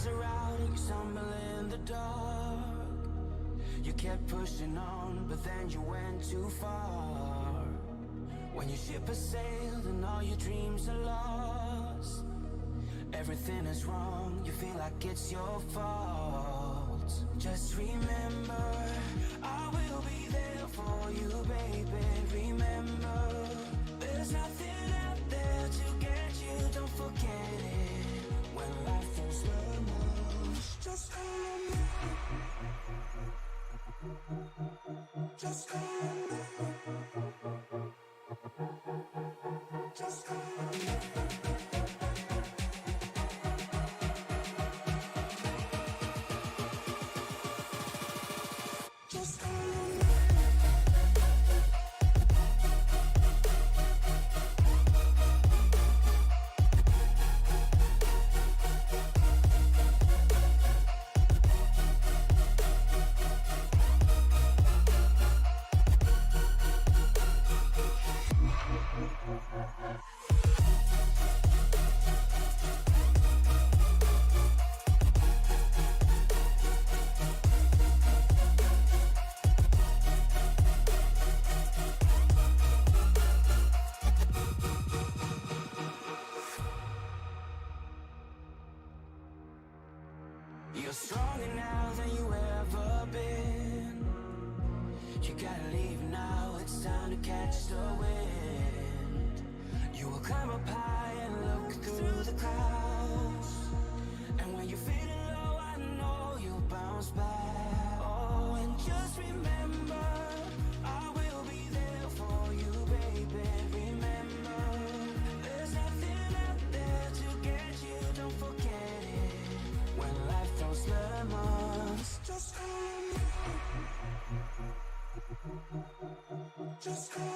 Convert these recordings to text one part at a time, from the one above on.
stars are out and you stumble in the dark. You kept pushing on, but then you went too far. When your ship has sailed and all your dreams are lost, everything is wrong, you feel like it's your fault. Just remember, I will be there for you, baby. Remember, there's nothing out there to get you, don't forget it. When life throws lemons, just call me. Just call me. Just call me. Just call me. You're stronger now than you ever been. You gotta leave now, it's time to catch the wind. You will climb up high and look through the clouds. And when you're feeling low, I know you'll bounce back. Oh, and just remember, I will be there for you, baby. Remember, there's nothing out there to get you, don't forget it. When life throws lemons, just call me. Just call me.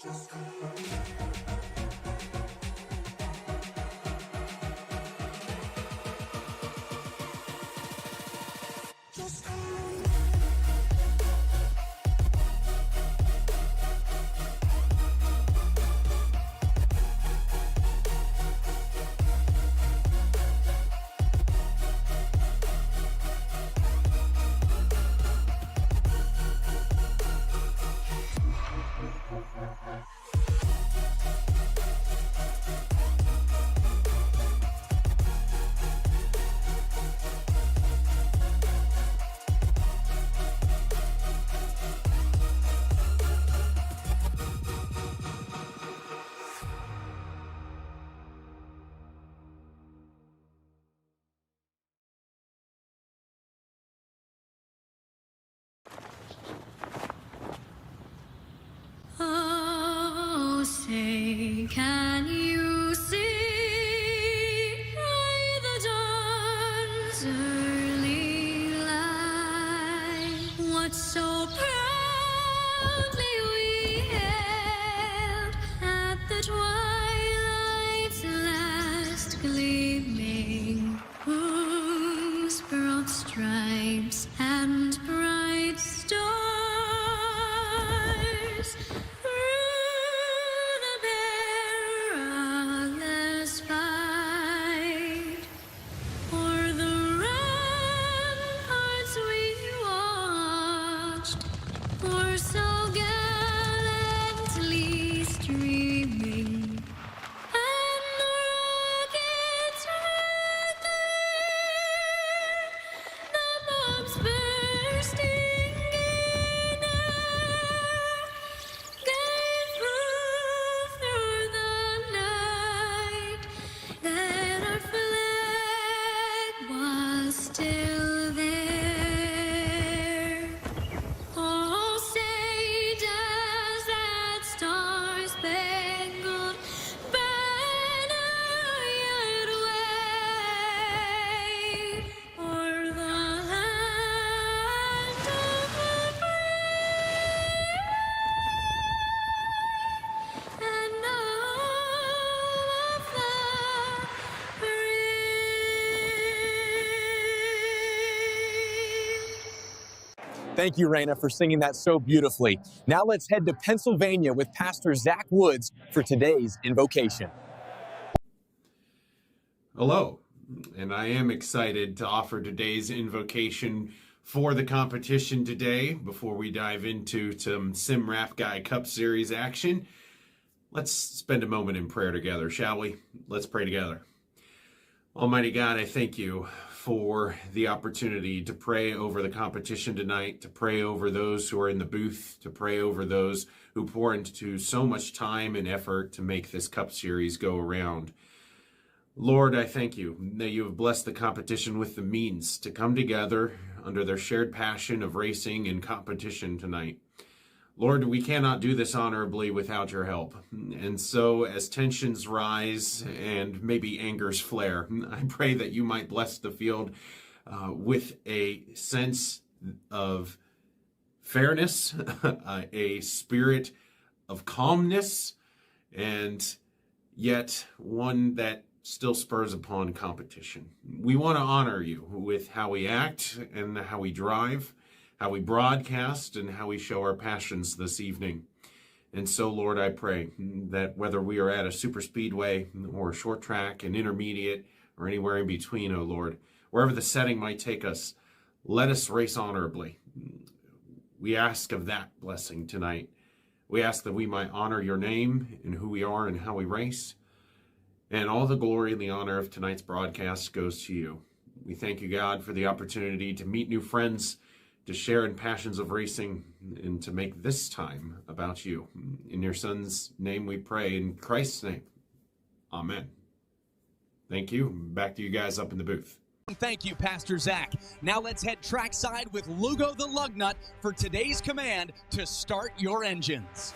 Just call me. Just call me. Oh, say, can you see by the dawn's early light what so proudly we hailed at the twilight's last gleaming, whose broad stripes and bright stars through the perilous fight o'er the ramparts we watched, were so gallantly streaming, and the rockets red glare, the bombs bursting in air, gave proof through the night that our flag was still there. Oh, say, does that star-spangled banner yet wave o'er the land of the free and all of the brave? Thank you, Raina, for singing that so beautifully. Now let's head to Pennsylvania with Pastor Zach Woods for today's invocation. Hello, and I am excited to offer today's invocation for the competition today. Before we dive into some Sim Rap Guy Cup Series action, let's spend a moment in prayer together, shall we? Let's pray together. Almighty God, I thank you for the opportunity to pray over the competition tonight, to pray over those who are in the booth, to pray over those who pour into so much time and effort to make this Cup Series go around. Lord, I thank you that you have blessed the competition with the means to come together under their shared passion of racing and competition tonight. Lord, we cannot do this honorably without your help. And so as tensions rise and maybe angers flare, I pray that you might bless the field with a sense of fairness, a spirit of calmness, and yet one that still spurs upon competition. We want to honor you with how we act and how we drive, how we broadcast, and how we show our passions this evening. And so, Lord, I pray that whether we are at a super speedway or a short track, an intermediate, or anywhere in between, oh Lord, wherever the setting might take us, let us race honorably. We ask of that blessing tonight. We ask that we might honor your name and who we are and how we race. And all the glory and the honor of tonight's broadcast goes to you. We thank you, God, for the opportunity to meet new friends, to share in passions of racing, and to make this time about you. In your Son's name we pray, in Christ's name. Amen. Thank you. Back to you guys up in the booth. Thank you, Pastor Zach. Now let's head trackside with Lugo the Lugnut for today's command to start your engines.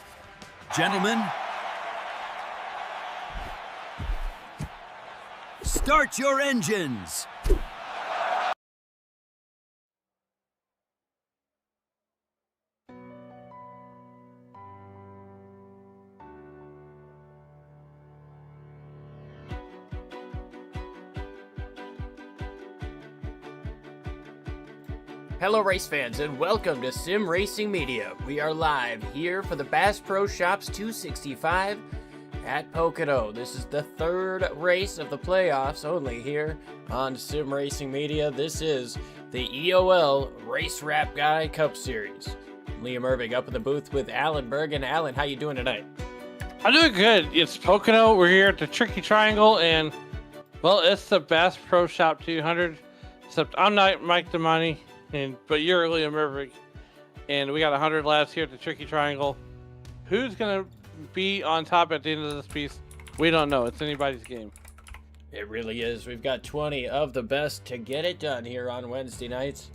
Gentlemen, start your engines! Hello race fans and welcome to Sim Racing Media. We are live here for the Bass Pro Shops 265 at Pocono. This is the third race of the playoffs only here on Sim Racing Media. This is the EOL Race Rap Guy Cup Series. Liam Irving up in the booth with Alan Bergen. Alan, how you doing tonight? I'm doing good. It's Pocono. We're here at the Tricky Triangle, and, well, it's the Bass Pro Shop 200, except I'm not Mike DeMonte, but you're Liam Irving, and we got 100 laps here at the Tricky Triangle. Who's going to be on top at the end of this piece? We don't know. It's anybody's game. It really is. We've got 20 of the best to get it done here on Wednesday nights.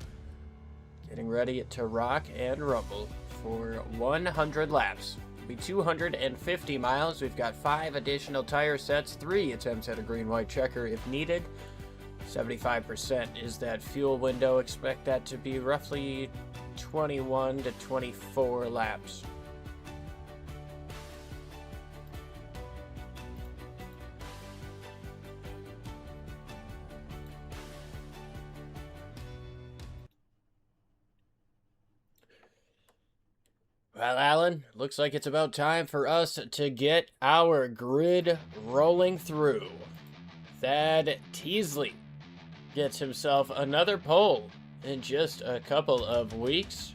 Getting ready to rock and rumble for 100 laps. It'll be 250 miles. We've got 5 additional tire sets, 3 attempts at a green-white checker if needed. 75% is that fuel window. Expect that to be roughly 21 to 24 laps. Well, Alan, looks like it's about time for us to get our grid rolling through. Thad Teasley gets himself another pole in just a couple of weeks.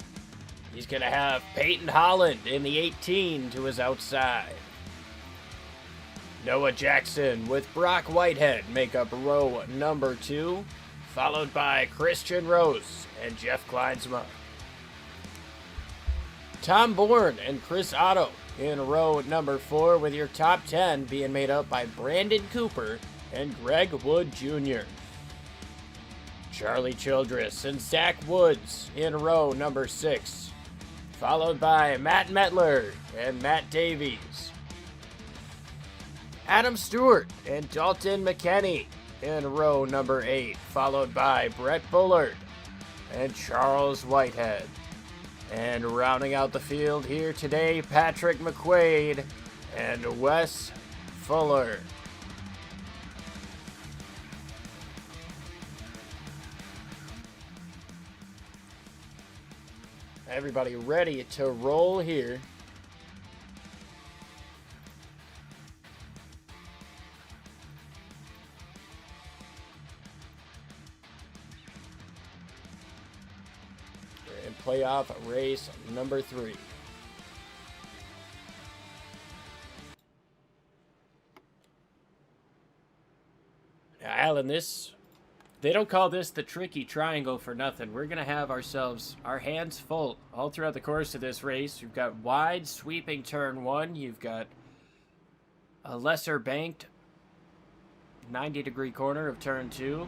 He's going to have Peyton Holland in the 18 to his outside. Noah Jackson with Brock Whitehead make up row number 2, followed by Christian Rose and Jeff Kleinsma. Tom Bourne and Chris Otto in row number 4, with your top 10 being made up by Brandon Cooper and Greg Wood Jr. Charlie Childress and Zach Woods in row number 6, followed by Matt Metler and Matt Davies. Adam Stewart and Dalton McKenney in row number 8, followed by Brett Bullard and Charles Whitehead. And rounding out the field here today, Patrick McQuaid and Wes Fuller. Everybody ready to roll here. playoff race number 3. Now, Alan, they don't call this the tricky triangle for nothing. We're going to have ourselves our hands full all throughout the course of this race. You've got wide sweeping turn 1. You've got a lesser banked 90-degree corner of turn 2.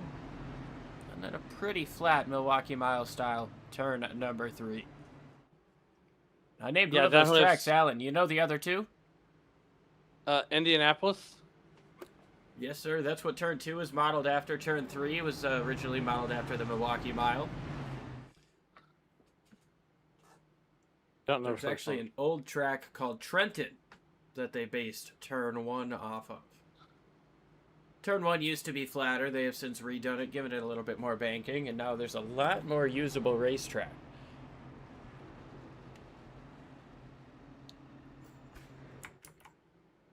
And then a pretty flat Milwaukee Mile style turn number 3. I named one of those tracks, Alan. You know the other two? Indianapolis. Yes, sir. That's what turn 2 is modeled after. Turn 3 was originally modeled after the Milwaukee Mile. Don't know. There's actually an old track called Trenton that they based turn 1 off of. Turn 1 used to be flatter. They have since redone it, given it a little bit more banking, and now there's a lot more usable racetrack.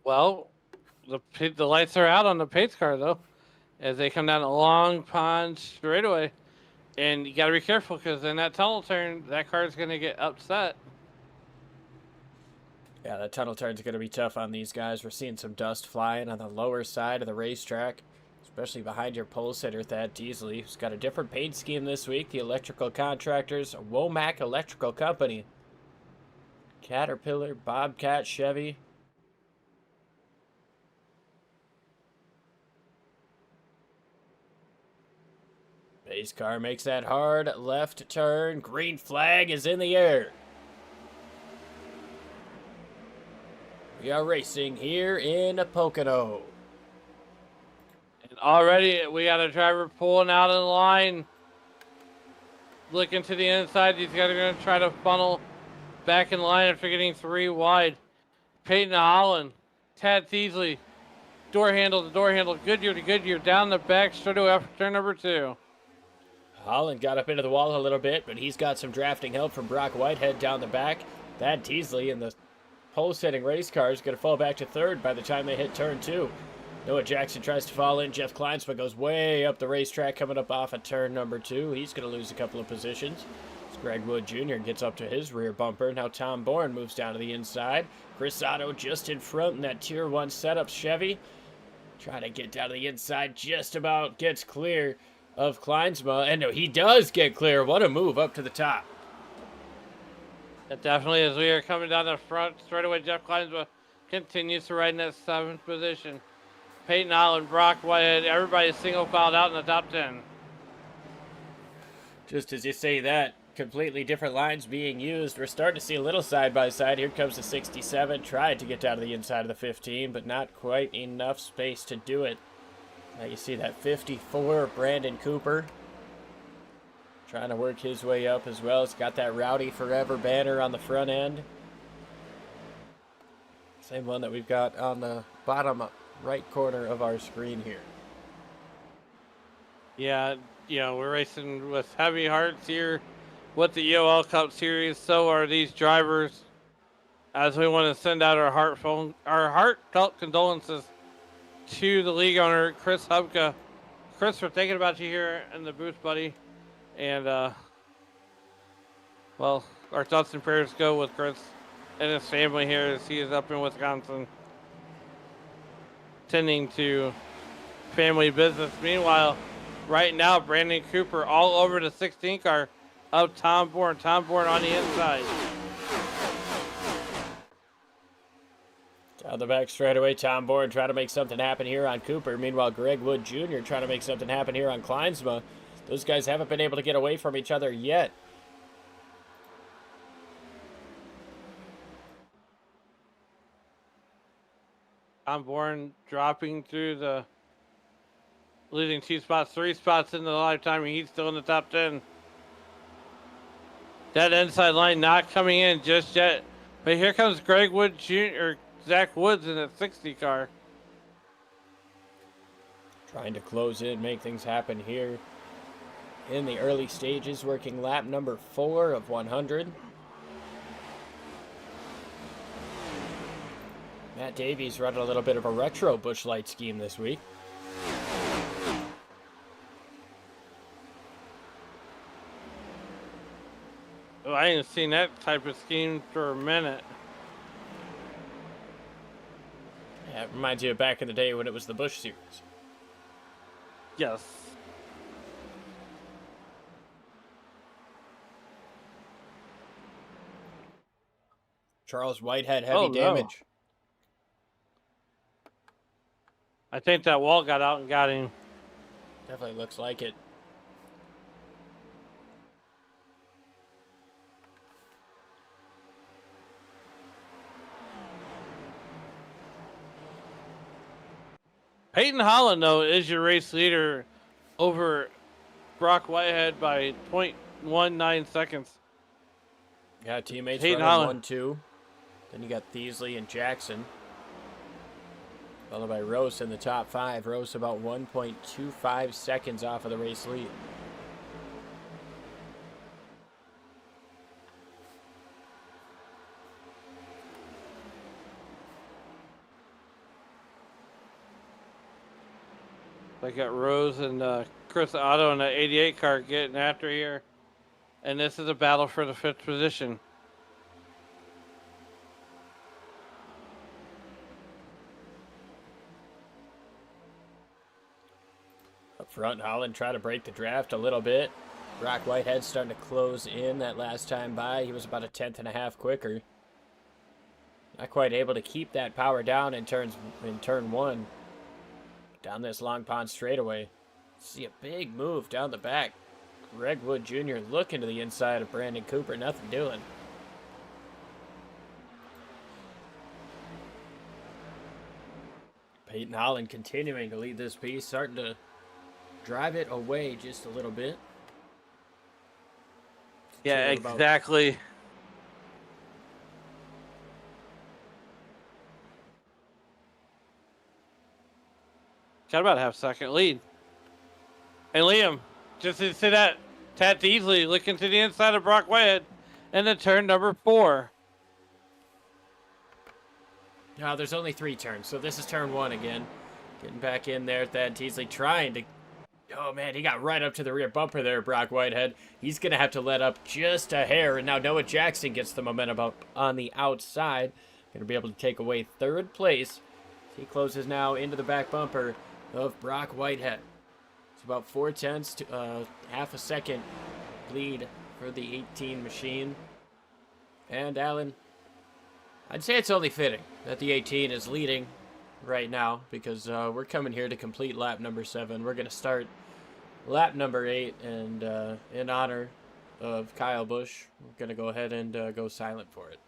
Well, the lights are out on the pace car, though, as they come down a long pond straightaway. And you got to be careful, because in that tunnel turn, that car is going to get upset. Yeah, that tunnel turn's going to be tough on these guys. We're seeing some dust flying on the lower side of the racetrack, especially behind your pole sitter, Thad Teasley, who's got a different paint scheme this week. The electrical contractors, Womack Electrical Company, Caterpillar, Bobcat, Chevy. Pace car makes that hard left turn. Green flag is in the air. We are racing here in Pocono. And already we got a driver pulling out of the line. Looking to the inside. He's going to try to funnel back in line after getting 3 wide. Peyton Holland, Tad Teasley, door handle to door handle. Goodyear to Goodyear. Down the back straight away after turn number 2. Holland got up into the wall a little bit, but he's got some drafting help from Brock Whitehead down the back. Thad Teasley in the pole-setting race car is going to fall back to 3rd by the time they hit turn 2. Noah Jackson tries to fall in. Jeff Kleinsma goes way up the racetrack coming up off of turn number 2. He's going to lose a couple of positions. As Greg Wood Jr. gets up to his rear bumper. Now Tom Bourne moves down to the inside. Chris Otto just in front in that Tier 1 setup Chevy. Trying to get down to the inside. Just about gets clear of Kleinsma. And no, he does get clear. What a move up to the top. It definitely is. We are coming down the front straight away. Jeff Kleinsma continues to ride in that 7th position. Peyton Allen, Brock Whitehead, everybody single filed out in the top 10. Just as you say that, completely different lines being used. We're starting to see a little side-by-side. Here comes the 67. Tried to get down to the inside of the 15, but not quite enough space to do it. Now you see that 54, Brandon Cooper, trying to work his way up as well. It's got that Rowdy Forever banner on the front end. Same one that we've got on the bottom right corner of our screen here. Yeah, we're racing with heavy hearts here with the EOL Cup Series. So are these drivers, as we want to send out our heartfelt condolences to the league owner, Chris Hubka. Chris, we're thinking about you here in the booth, buddy. And, well, our thoughts and prayers go with Chris and his family here as he is up in Wisconsin tending to family business. Meanwhile, right now, Brandon Cooper all over the 16 car of Tom Bourne. Tom Bourne on the inside. Down the back straightaway, Tom Bourne trying to make something happen here on Cooper. Meanwhile, Greg Wood Jr. trying to make something happen here on Kleinsma. Those guys haven't been able to get away from each other yet. Tom Bourne dropping through the losing 2 spots, 3 spots in the lifetime, and he's still in the top 10. That inside line not coming in just yet. But here comes Greg Wood Jr. or Zach Woods in a 60 car. Trying to close in, make things happen here in the early stages, working lap number 4 of 100. Matt Davies running a little bit of a retro Busch Light scheme this week. Oh, ain't seen that type of scheme for a minute. Yeah, it reminds you of back in the day when it was the Bush series. Yes. Charles Whitehead, heavy Oh, no. damage. I think that wall got out and got him. Definitely looks like it. Peyton Holland, though, is your race leader over Brock Whitehead by 0.19 seconds. Yeah, teammates Peyton running Holland. 1-2. Then you got Thiesley and Jackson. Followed by Rose in the top 5. Rose about 1.25 seconds off of the race lead. They got Rose and Chris Otto in the 88 car getting after here. And this is a battle for the 5th position. Up front, Holland tried to break the draft a little bit. Brock Whitehead starting to close in that last time by. He was about a 1/10.5 quicker. Not quite able to keep that power down in turn 1. Down this Long Pond straightaway. See a big move down the back. Greg Wood Jr. looking to the inside of Brandon Cooper. Nothing doing. Peyton Holland continuing to lead this piece. Starting to drive it away just a little bit. Yeah, To about- exactly. Got about a half-second lead. And Liam, just to see that, Tat Deasley looking to the inside of Brock Whitehead and then turn number 4. No, there's only 3 turns, so this is turn 1 again. Getting back in there, Thad Teasley trying to... Oh, man, he got right up to the rear bumper there, Brock Whitehead. He's going to have to let up just a hair, and now Noah Jackson gets the momentum up on the outside. Going to be able to take away 3rd place. He closes now into the back bumper of Brock Whitehead. It's about 4/10 to half a second lead for the 18 machine. And Alan, I'd say it's only fitting that the 18 is leading right now because we're coming here to complete lap number 7. We're going to start lap number 8, and in honor of Kyle Busch, we're going to go ahead and go silent for it.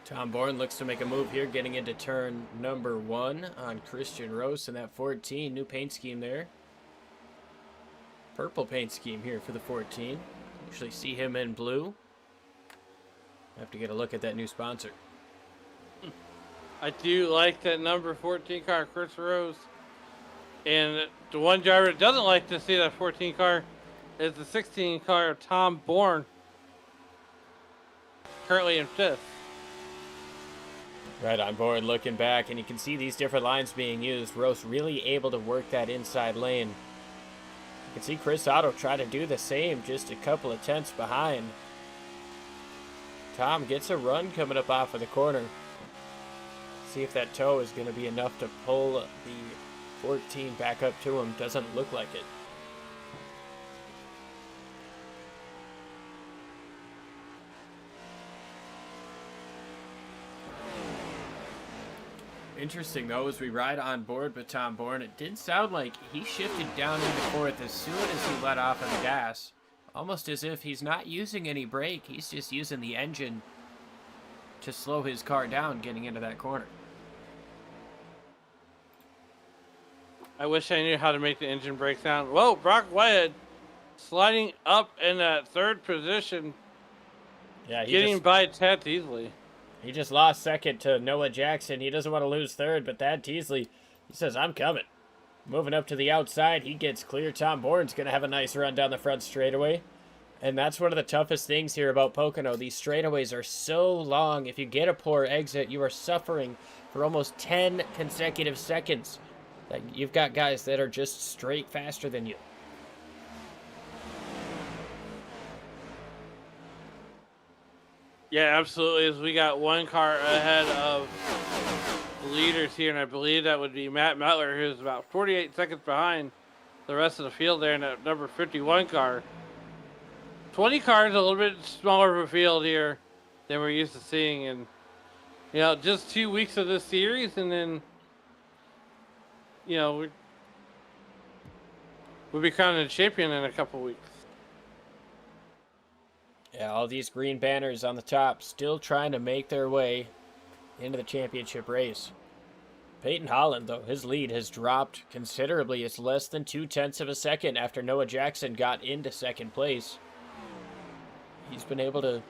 Tom Bourne looks to make a move here, getting into turn number 1 on Christian Rose and that 14. New paint scheme there. Purple paint scheme here for the 14. Usually see him in blue. Have to get a look at that new sponsor. I do like that number 14 car, Chris Rose. And the one driver that doesn't like to see that 14 car is the 16 car, Tom Bourne. Currently in 5th. Right on board, looking back, and you can see these different lines being used. Rose really able to work that inside lane. You can see Chris Otto try to do the same, just a couple of tenths behind. Tom gets a run coming up off of the corner. See if that toe is going to be enough to pull the 14 back up to him. Doesn't look like it. Interesting, though, as we ride on board with Tom Bourne, it did sound like he shifted down into fourth as soon as he let off of the gas. Almost as if he's not using any brake. He's just using the engine to slow his car down getting into that corner. I wish I knew how to make the engine brake sound. Whoa, Brock Whitehead sliding up in that third position. Yeah, getting by Tad Teasley. He just lost second to Noah Jackson. He doesn't want to lose third, but Thad Teasley, he says, I'm coming. Moving up to the outside, he gets clear. Tom Bourne's going to have a nice run down the front straightaway. And that's one of the toughest things here about Pocono. These straightaways are so long. If you get a poor exit, you are suffering for almost 10 consecutive seconds. Like, you've got guys that are just straight faster than you. Yeah, absolutely. As we got one car ahead of the leaders here, and I believe that would be Matt Metler, who's about 48 seconds behind the rest of the field there in that number 51 car. 20 cars, a little bit smaller of a field here than we're used to seeing, and you know, just 2 weeks of this series, and then you know we'll be crowning a champion in a couple weeks. Yeah, all these green banners on the top still trying to make their way into the championship race. Peyton Holland, though, his lead has dropped considerably. It's less than 0.2 of a second after Noah Jackson got into second place. He's been able to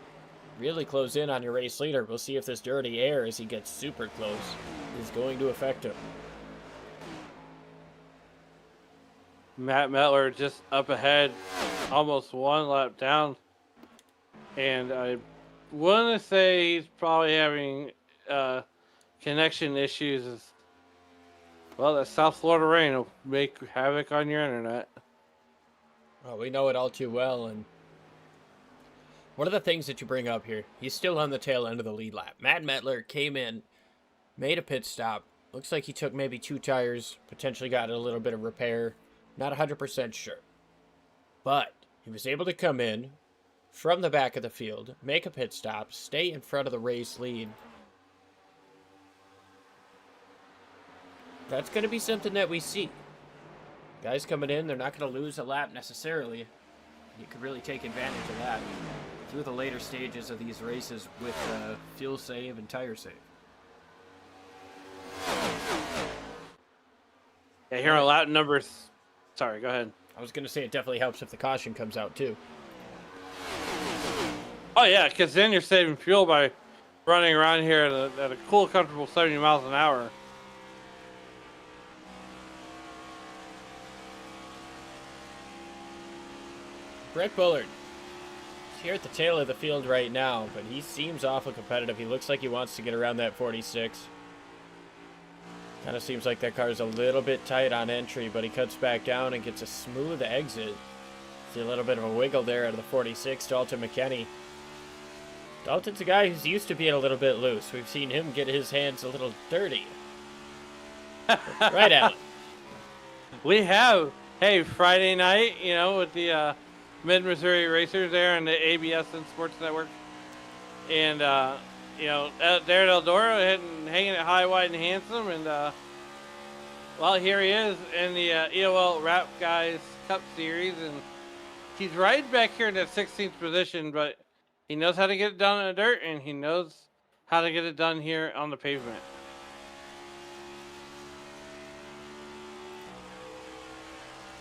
really close in on your race leader. We'll see if this dirty air, as he gets super close, is going to affect him. Matt Metler just up ahead, almost one lap down. And I want to say he's probably having connection issues. Well, that South Florida rain will make havoc on your internet. Well, we know it all too well. And one of the things that you bring up here, he's still on the tail end of the lead lap. Matt Metler came in, made a pit stop. Looks like he took maybe 2 tires, potentially got a little bit of repair. Not 100% sure. But he was able to come in from the back of the field, make a pit stop, stay in front of the race lead. That's going to be something that we see. Guys coming in, they're not going to lose a lap necessarily. You could really take advantage of that through the later stages of these races with fuel save and tire save. Yeah, here on lap number... Sorry, go ahead. I was going to say it definitely helps if the caution comes out too. Oh, yeah, because then you're saving fuel by running around here at a cool, comfortable 70 miles an hour. Brett Bullard. He's here at the tail of the field right now, but he seems awful competitive. He looks like he wants to get around that 46. Kind of seems like that car is a little bit tight on entry, but he cuts back down and gets a smooth exit. See a little bit of a wiggle there out of the 46, Dalton McKenney. Dalton's a guy who's used to being a little bit loose. We've seen him get his hands a little dirty. Right, Alan. We have, hey, Friday night, you know, with the Mid-Missouri Racers there and the ABS and Sports Network. And, you know, there at Eldora, hanging it high, wide, and handsome. And, well, here he is in the EOL Rap Guys Cup Series. And he's right back here in that 16th position, but he knows how to get it done in the dirt, and he knows how to get it done here on the pavement.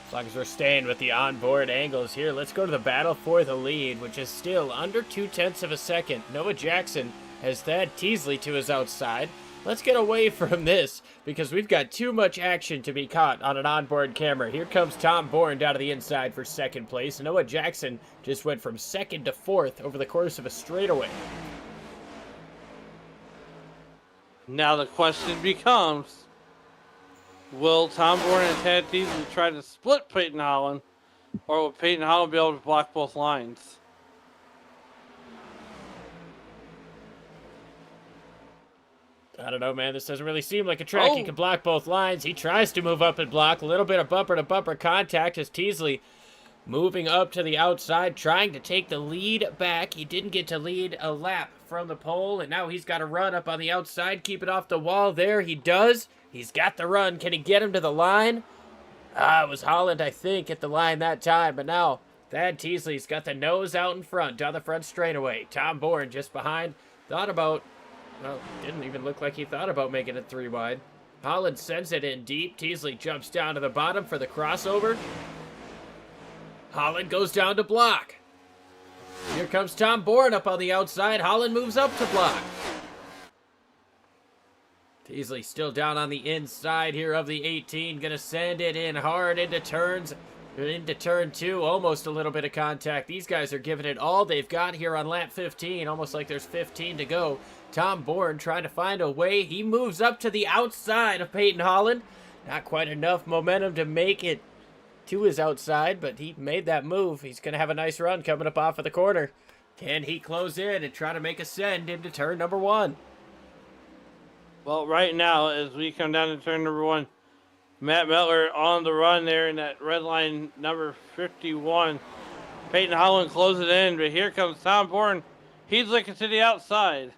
As long as we're staying with the onboard angles here, let's go to the battle for the lead, which is still under 0.2 of a second. Noah Jackson has Thad Teasley to his outside. Let's get away from this because we've got too much action to be caught on an onboard camera. Here comes Tom Bourne down to the inside for second place. Noah Jackson just went from second to fourth over the course of a straightaway. Now the question becomes, will Tom Bourne and Tad Teasley try to split Peyton Holland, or will Peyton Holland be able to block both lines? I don't know, man. This doesn't really seem like a track he Oh. can block both lines. He tries to move up and block. A little bit of bumper-to-bumper contact as Teasley moving up to the outside, trying to take the lead back. He didn't get to lead a lap from the pole, and now he's got to run up on the outside, keep it off the wall. There he does. He's got the run. Can he get him to the line? It was Holland, I think, at the line that time, but now Thad Teasley's got the nose out in front, down the front straightaway. Tom Bourne just behind. Thought about, well, didn't even look like he thought about making it 3 wide. Holland sends it in deep. Teasley jumps down to the bottom for the crossover. Holland goes down to block. Here comes Tom Bourne up on the outside. Holland moves up to block. Teasley still down on the inside here of the 18. Gonna send it in hard into turns. Into turn 2. Almost a little bit of contact. These guys are giving it all they've got here on lap 15. Almost like there's 15 to go. Tom Bourne trying to find a way. He moves up to the outside of Peyton Holland. Not quite enough momentum to make it to his outside, but he made that move. He's going to have a nice run coming up off of the corner. Can he close in and try to make a send into turn number 1? Well, right now, as we come down to turn number 1, Matt Mettler on the run there in that red line number 51. Peyton Holland closes it in, but here comes Tom Bourne. He's looking to the outside.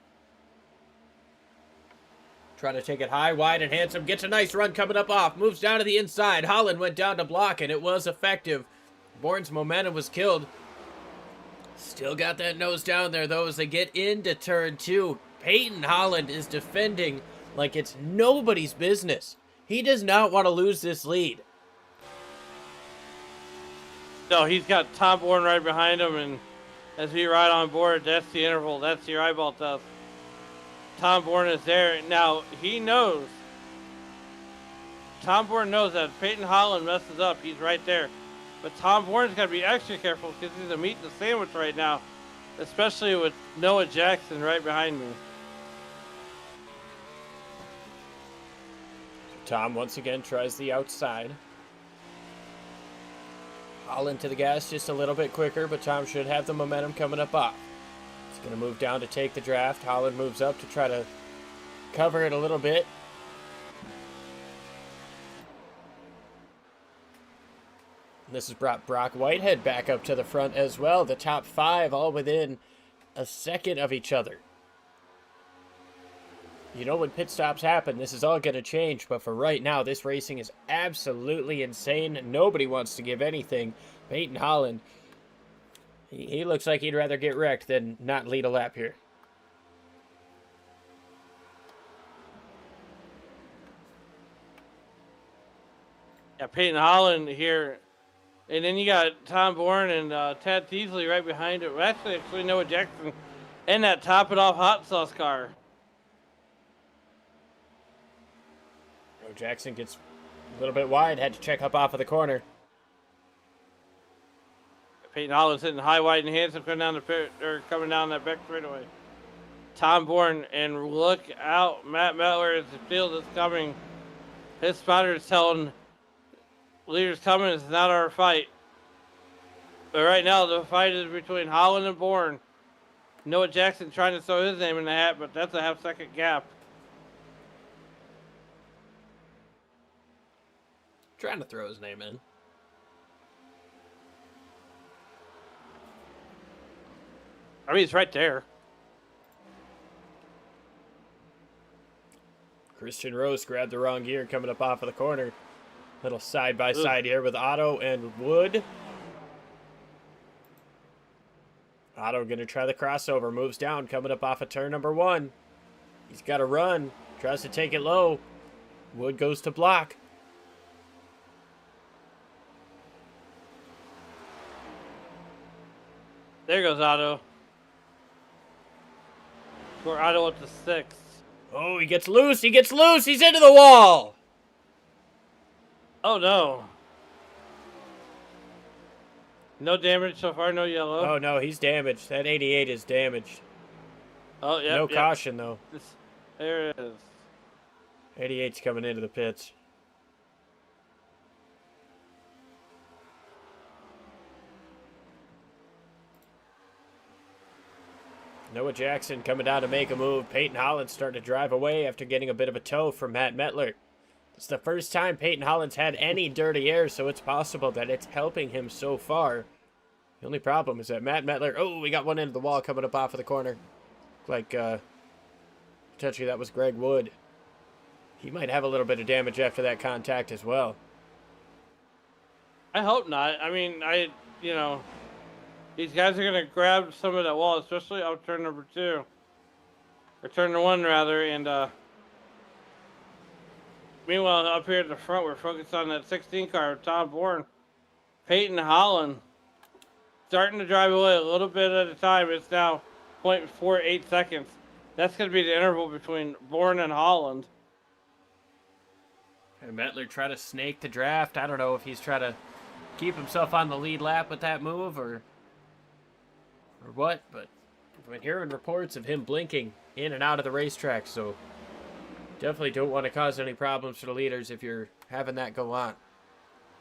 Trying to take it high, wide, and handsome. Gets a nice run coming up off. Moves down to the inside. Holland went down to block, and it was effective. Bourne's momentum was killed. Still got that nose down there, though, as they get into turn 2. Peyton Holland is defending like it's nobody's business. He does not want to lose this lead. No, he's got Tom Bourne right behind him, and as we ride on board, that's the interval. That's your eyeball test. Tom Bourne is there. Now, he knows. Tom Bourne knows that if Peyton Holland messes up, he's right there. But Tom Bourne's got to be extra careful because he's a meat and a sandwich right now, especially with Noah Jackson right behind me. Tom once again tries the outside. Holland to the gas just a little bit quicker, but Tom should have the momentum coming up off. He's going to move down to take the draft. Holland moves up to try to cover it a little bit. This has brought Brock Whitehead back up to the front as well. The top 5 all within a second of each other. You know, when pit stops happen, this is all going to change. But for right now, this racing is absolutely insane. Nobody wants to give anything. Peyton Holland, he looks like he'd rather get wrecked than not lead a lap here. Yeah, Peyton Holland here. And then you got Tom Bourne and Tad Teasley right behind it. Well, actually Noah Jackson in that top it off hot sauce car. Jackson gets a little bit wide, had to check up off of the corner. Peyton Holland's hitting high, wide, and handsome coming down the pit, or coming down that back straightaway. Tom Bourne, and look out, Matt Mettler as the field is coming. His spotter is telling leaders coming, it's not our fight. But right now the fight is between Holland and Bourne. Noah Jackson trying to throw his name in the hat, but that's a half-second gap. Trying to throw his name in. I mean, it's right there. Christian Rose grabbed the wrong gear coming up off of the corner. Little side-by-side here with Otto and Wood. Otto going to try the crossover. Moves down, coming up off of turn number 1. He's got to run. Tries to take it low. Wood goes to block. There goes Otto. Score Otto up to 6. Oh, he gets loose. He gets loose. He's into the wall. Oh, no. No damage so far, no yellow. Oh, no, he's damaged. That 88 is damaged. Oh, yeah. No caution, though. There it is. 88's coming into the pits. Noah Jackson coming down to make a move. Peyton Holland starting to drive away after getting a bit of a tow from Matt Mettler. It's the first time Peyton Holland's had any dirty air, so it's possible that it's helping him so far. The only problem is that Matt Mettler... Oh, we got one into the wall coming up off of the corner. Like, potentially that was Greg Wood. He might have a little bit of damage after that contact as well. I hope not. I mean, you know, these guys are going to grab some of that wall, especially out turn number 2. Or turn 1, rather, and, meanwhile, up here at the front, we're focused on that 16 car, Tom Bourne. Peyton Holland starting to drive away a little bit at a time. It's now 0.48 seconds. That's going to be the interval between Bourne and Holland. And Mettler try to snake the draft. I don't know if he's trying to keep himself on the lead lap with that move or what, but I've been hearing reports of him blinking in and out of the racetrack, so definitely don't want to cause any problems for the leaders if you're having that go on.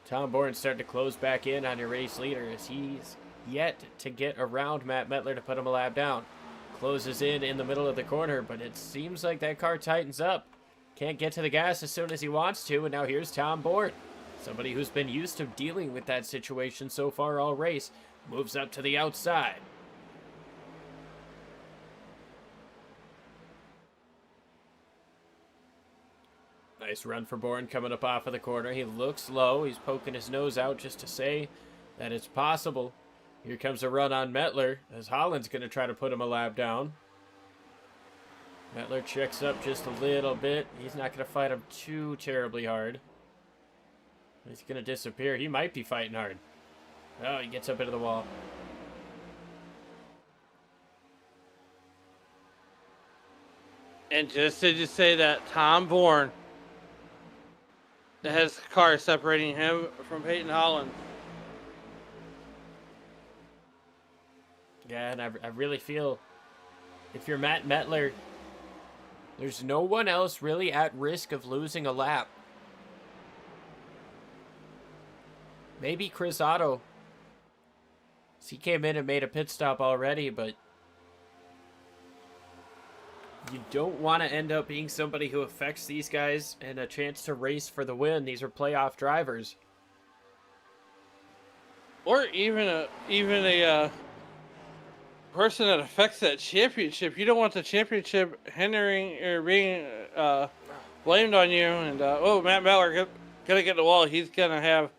Tom Bourne's starting to close back in on your race leader as he's yet to get around Matt Mettler to put him a lap down. Closes in the middle of the corner, but it seems like that car tightens up. Can't get to the gas as soon as he wants to, and now here's Tom Bourne. Somebody who's been used to dealing with that situation so far all race. Moves up to the outside. Nice run for Bourne coming up off of the corner. He looks low. He's poking his nose out just to say that it's possible. Here comes a run on Mettler as Holland's going to try to put him a lap down. Mettler checks up just a little bit. He's not going to fight him too terribly hard. He's going to disappear. He might be fighting hard. Oh, he gets up into the wall. And just to say that Tom Bourne has a car separating him from Peyton Holland. Yeah, and I really feel if you're Matt Mettler, there's no one else really at risk of losing a lap. Maybe Chris Otto. He came in and made a pit stop already, but you don't want to end up being somebody who affects these guys and a chance to race for the win. These are playoff drivers. Or even a person that affects that championship. You don't want the championship hindering or being blamed on you. And Matt Mettler gonna get the wall. He's gonna have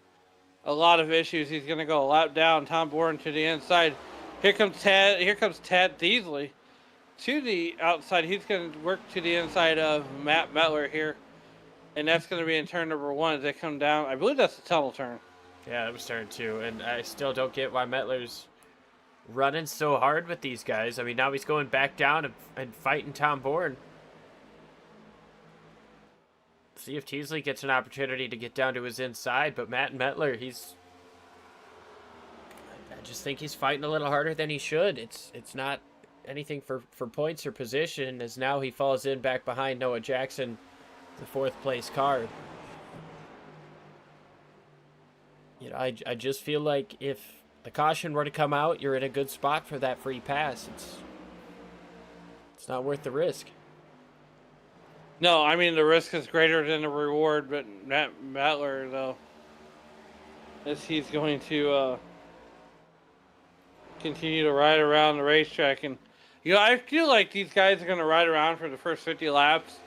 a lot of issues. He's gonna go a lap down. Tom Bourne to the inside. Here comes Tad Deasley to the outside. He's gonna work to the inside of Matt Mettler here, and that's gonna be in turn number 1 as they come down. I believe that's the tunnel turn. Yeah, it was turn 2, and I still don't get why Mettler's running so hard with these guys. I mean, now he's going back down and fighting Tom Bourne. See if Teasley gets an opportunity to get down to his inside, but Matt Mettler, I just think he's fighting a little harder than he should. It's not anything for points or position, as now he falls in back behind Noah Jackson, the 4th place car. You know, I just feel like if the caution were to come out, you're in a good spot for that free pass. It's not worth the risk. No, I mean the risk is greater than the reward, but Matt Mettler, though, as he's going to continue to ride around the racetrack. And, you know, I feel like these guys are going to ride around for the first 50 laps,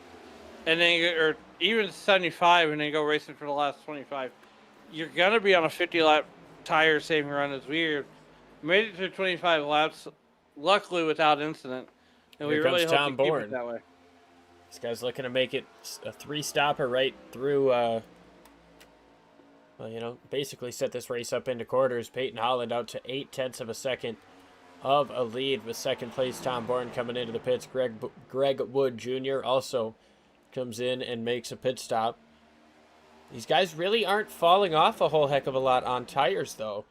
and then, or even 75, and then go racing for the last 25. You're going to be on a 50-lap tire saving run as we made it to 25 laps, luckily without incident. And Here we really comes hope Tom to keep Bourne. it that way. This guy's looking to make it a 3-stopper right through, well, you know, basically set this race up into quarters. Peyton Holland out to 0.8 of a second of a lead with 2nd place Tom Bourne coming into the pits. Greg Wood Jr. also comes in and makes a pit stop. These guys really aren't falling off a whole heck of a lot on tires, though.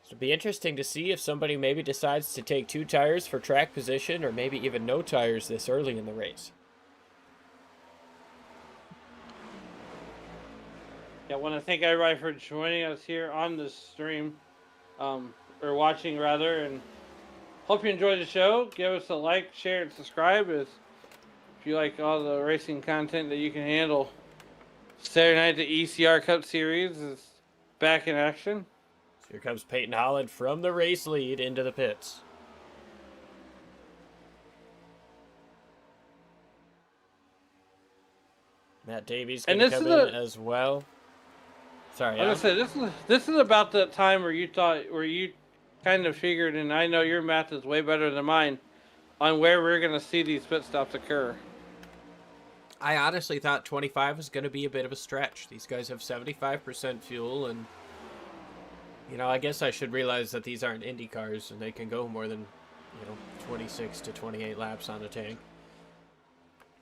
So it'll be interesting to see if somebody maybe decides to take 2 tires for track position or maybe even no tires this early in the race. Yeah, I want to thank everybody for joining us here on the stream, or watching rather. And Hope you enjoyed the show. Give us a like, share, and subscribe if you like all the racing content that you can handle. Saturday night, the ECR Cup Series is back in action. Here comes Peyton Holland from the race lead into the pits. Matt Davies going to come in as well. Sorry, I was gonna say this is about the time where you kind of figured, and I know your math is way better than mine, on where we're gonna see these pit stops occur. I honestly thought 25 was going to be a bit of a stretch. These guys have 75% fuel, and you know, I guess I should realize that these aren't Indy cars, and they can go more than 26 to 28 laps on a tank.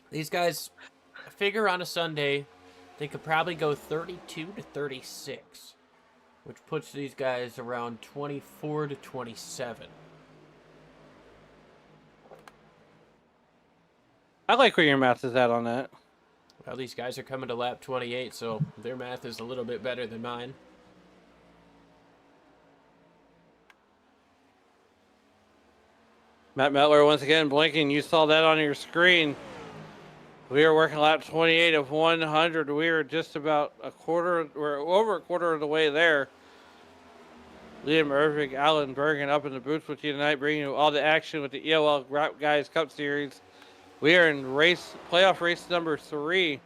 These guys, I figure on a Sunday, they could probably go 32 to 36, which puts these guys around 24 to 27. I like where your math is at on that. Well, these guys are coming to lap 28, so their math is a little bit better than mine. Matt Mettler once again blinking. You saw that on your screen. We are working lap 28 of 100. We are just about we're over a quarter of the way there. Liam Irving, Alan Bergen up in the booth with you tonight, bringing you all the action with the EOL Rap Guys Cup Series. We are in playoff race number 3.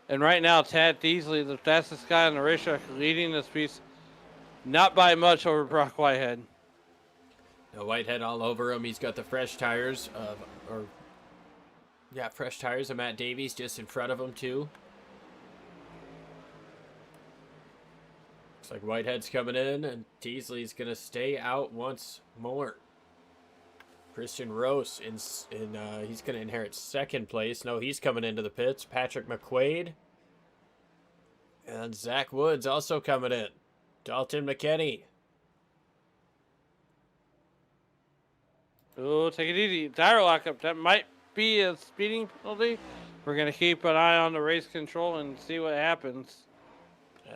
And right now, Tad Deasley, the fastest guy on the racetrack, leading this piece, not by much over Brock Whitehead. Whitehead all over him. He's got the fresh tires fresh tires of Matt Davies just in front of him too. Looks like Whitehead's coming in, and Teasley's gonna stay out once more. Christian Rose he's gonna inherit second place. No, he's coming into the pits. Patrick McQuaid and Zach Woods also coming in. Dalton McKinney. Oh, take it easy. Tire lockup. That might be a speeding penalty. We're going to keep an eye on the race control and see what happens.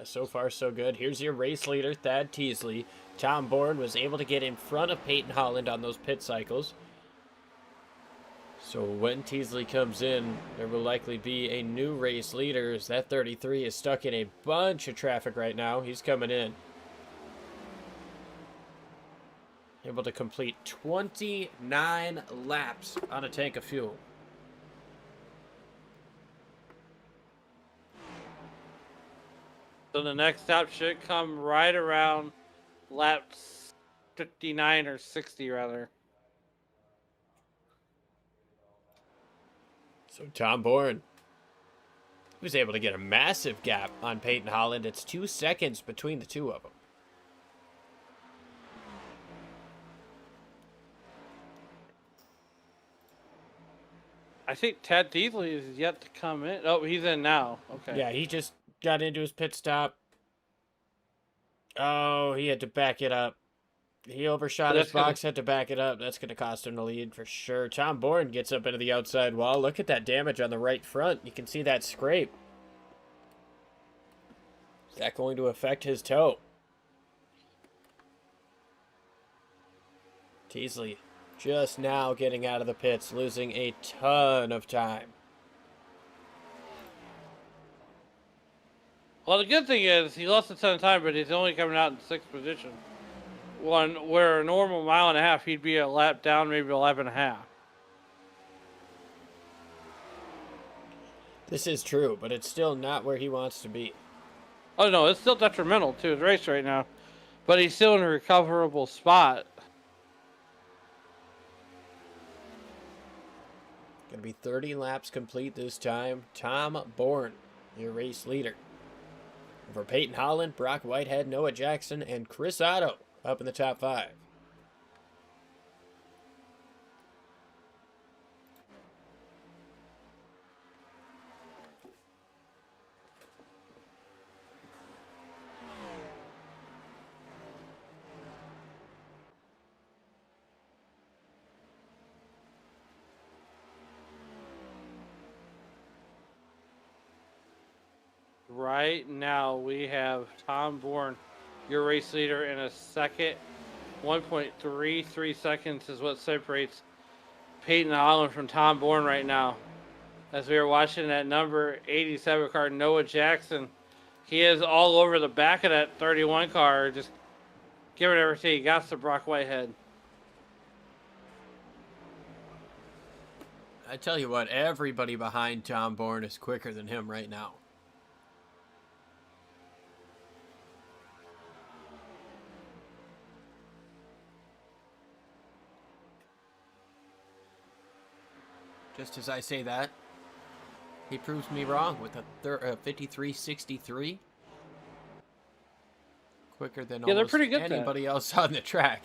So far, so good. Here's your race leader, Thad Teasley. Tom Bourne was able to get in front of Peyton Holland on those pit cycles. So when Teasley comes in, there will likely be a new race leader, as that 33 is stuck in a bunch of traffic right now. He's coming in. Able to complete 29 laps on a tank of fuel. So the next stop should come right around lap 59 or 60 rather. So Tom Bourne was able to get a massive gap on Peyton Holland. It's 2 seconds between the two of them. I think Tad Deasley is yet to come in. Oh, he's in now. Okay. Yeah, he just got into his pit stop. Oh, he had to back it up. He overshot his box, had to back it up. That's going to cost him the lead for sure. Tom Bourne gets up into the outside wall. Look at that damage on the right front. You can see that scrape. Is that going to affect his toe? Teasley just now getting out of the pits, losing a ton of time. Well, the good thing is he lost a ton of time, but he's only coming out in 6th position. Where a normal mile and a half, he'd be a lap down, maybe a lap and a half. This is true, but it's still not where he wants to be. Oh, no, it's still detrimental to his race right now. But he's still in a recoverable spot. Going to be 30 laps complete this time. Tom Bourne, your race leader. For Peyton Holland, Brock Whitehead, Noah Jackson, and Chris Otto up in the top 5. Right now, we have Tom Bourne, your race leader, in a second 1.33 seconds is what separates Peyton Holland from Tom Bourne right now. As we were watching that number 87 car, Noah Jackson, he is all over the back of that 31 car, just giving everything he got to Brock Whitehead. I tell you what, everybody behind Tom Bourne is quicker than him right now. Just as I say that, he proves me wrong with a 53.63. Quicker than they're almost pretty good anybody else on the track.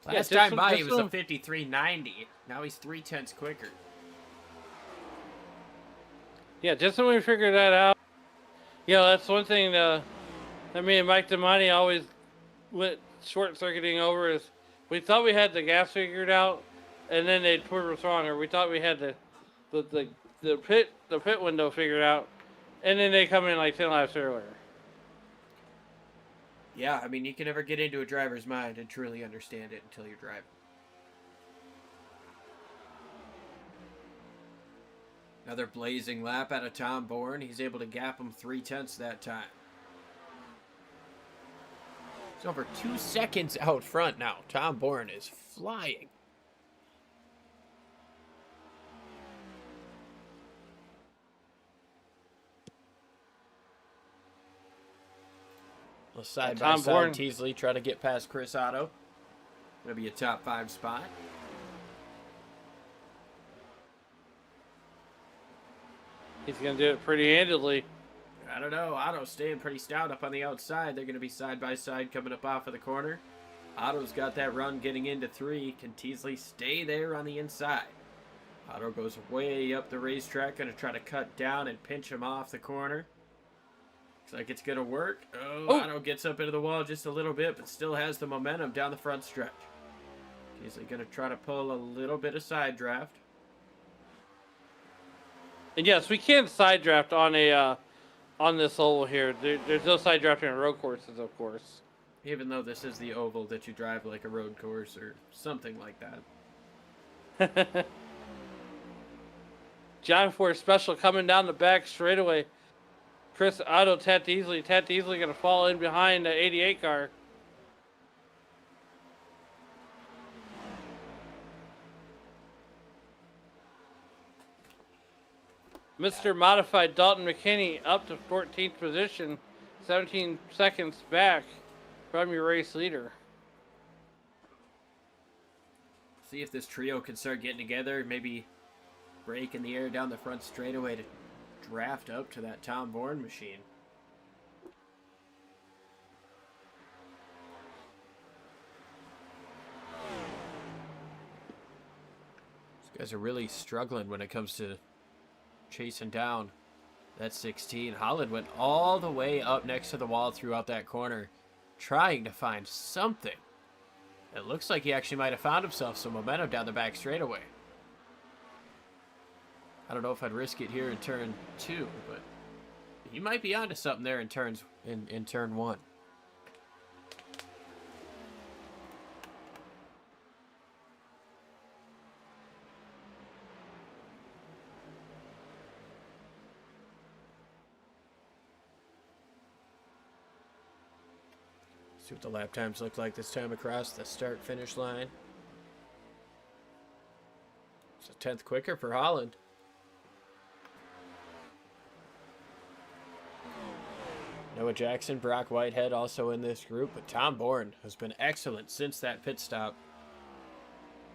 Last Yeah, time by, he was a 53.90. Now he's 0.3 quicker. Yeah, just when we figured that out, that's one thing that me and Mike DeMonte always went short-circuiting over is we thought we had the gas figured out, and then they'd prove us wrong, or we thought we had the pit window figured out, and then they come in like 10 laps earlier. Yeah, I mean, you can never get into a driver's mind and truly understand it until you're driving. Another blazing lap out of Tom Bourne. He's able to gap him 0.3 that time. He's over 2 seconds out front now. Tom Bourne is flying. Well, side by side, Bourne. Teasley try to get past Chris Otto. Gonna be a top 5 spot. He's going to do it pretty handily. I don't know. Otto's staying pretty stout up on the outside. They're going to be side by side coming up off of the corner. Otto's got that run getting into 3. Can Teasley stay there on the inside? Otto goes way up the racetrack, going to try to cut down and pinch him off the corner. Looks like it's going to work. Oh, Otto gets up into the wall just a little bit, but still has the momentum down the front stretch. Teasley going to try to pull a little bit of side draft. And yes, we can side draft on a on this oval here. There's no side drafting on road courses, of course. Even though this is the oval that you drive like a road course or something like that. John Ford special coming down the back straightaway. Chris Otto, Ted Teasley. Ted Teasley going to fall in behind the 88 car. Mr. Modified Dalton McKinney up to 14th position, 17 seconds back from your race leader. See if this trio can start getting together, maybe break in the air down the front straightaway to draft up to that Tom Bourne machine. These guys are really struggling when it comes to chasing down that 16. Holland went all the way up next to the wall throughout that corner, trying to find something. It looks like he actually might have found himself some momentum down the back straightaway. I don't know if I'd risk it here in turn 2, but he might be onto something there in turn 1. See what the lap times look like this time across the start-finish line. It's a 10th quicker for Holland. Noah Jackson, Brock Whitehead also in this group, but Tom Bourne has been excellent since that pit stop.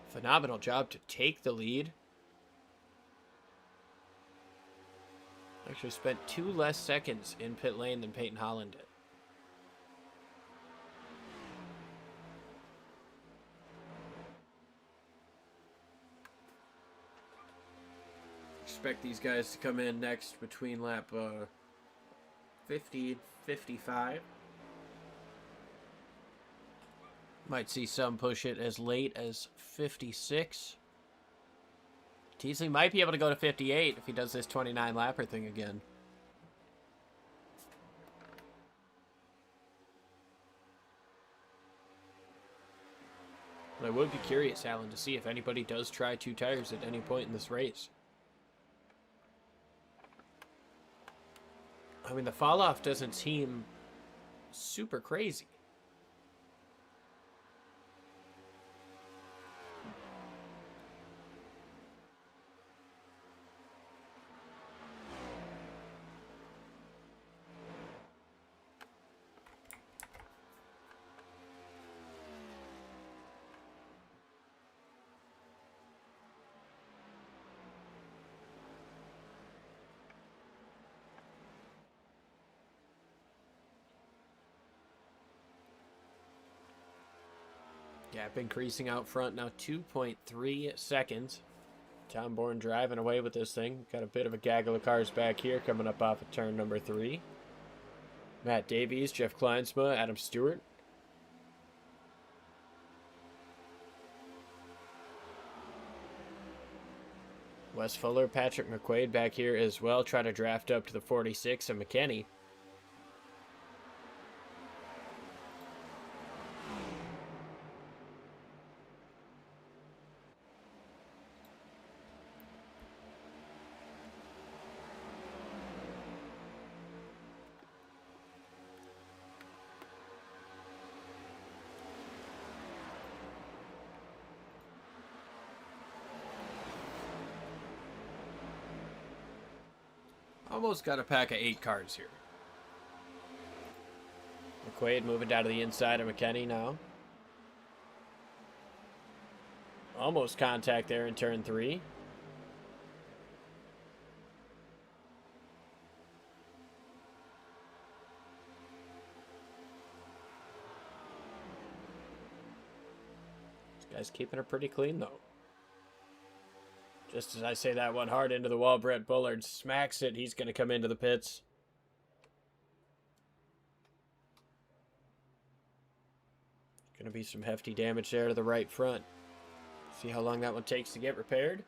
Phenomenal job to take the lead. Actually spent 2 less seconds in pit lane than Peyton Holland did. Expect these guys to come in next between lap 50 and 55. Might see some push it as late as 56. Teasley might be able to go to 58 if he does this 29 lapper thing again. But I would be curious, Alan, to see if anybody does try 2 tires at any point in this race. I mean, the fall off doesn't seem super crazy. Gap increasing out front now, 2.3 seconds. Tom Bourne driving away with this thing. Got a bit of a gaggle of cars back here coming up off of turn number 3. Matt Davies, Jeff Kleinsma, Adam Stewart. Wes Fuller, Patrick McQuaid back here as well. Try to draft up to the 46 of McKinney. Almost got a pack of 8 cars here. McQuaid moving down to the inside of McKinney now. Almost contact there in turn 3. This guy's keeping it pretty clean though. Just as I say that one hard into the wall, Brett Bullard smacks it. He's going to come into the pits. Going to be some hefty damage there to the right front. See how long that one takes to get repaired.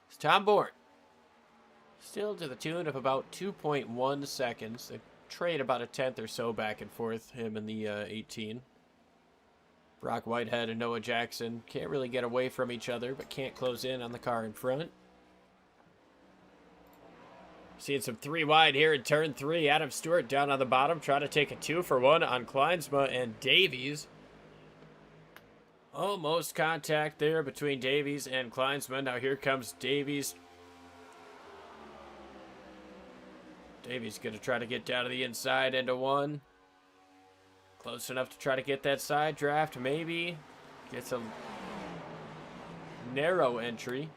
It's Tom Bourne. Still to the tune of about 2.1 seconds. They trade about a tenth or so back and forth, him and the 18. Brock Whitehead and Noah Jackson can't really get away from each other, but can't close in on the car in front. Seeing some 3 wide here in turn 3. Adam Stewart down on the bottom, trying to take a 2-for-1 on Kleinsma and Davies. Almost contact there between Davies and Kleinsma. Now here comes Davies. Davies going to try to get down to the inside into 1. Close enough to try to get that side draft, maybe. Gets a narrow entry.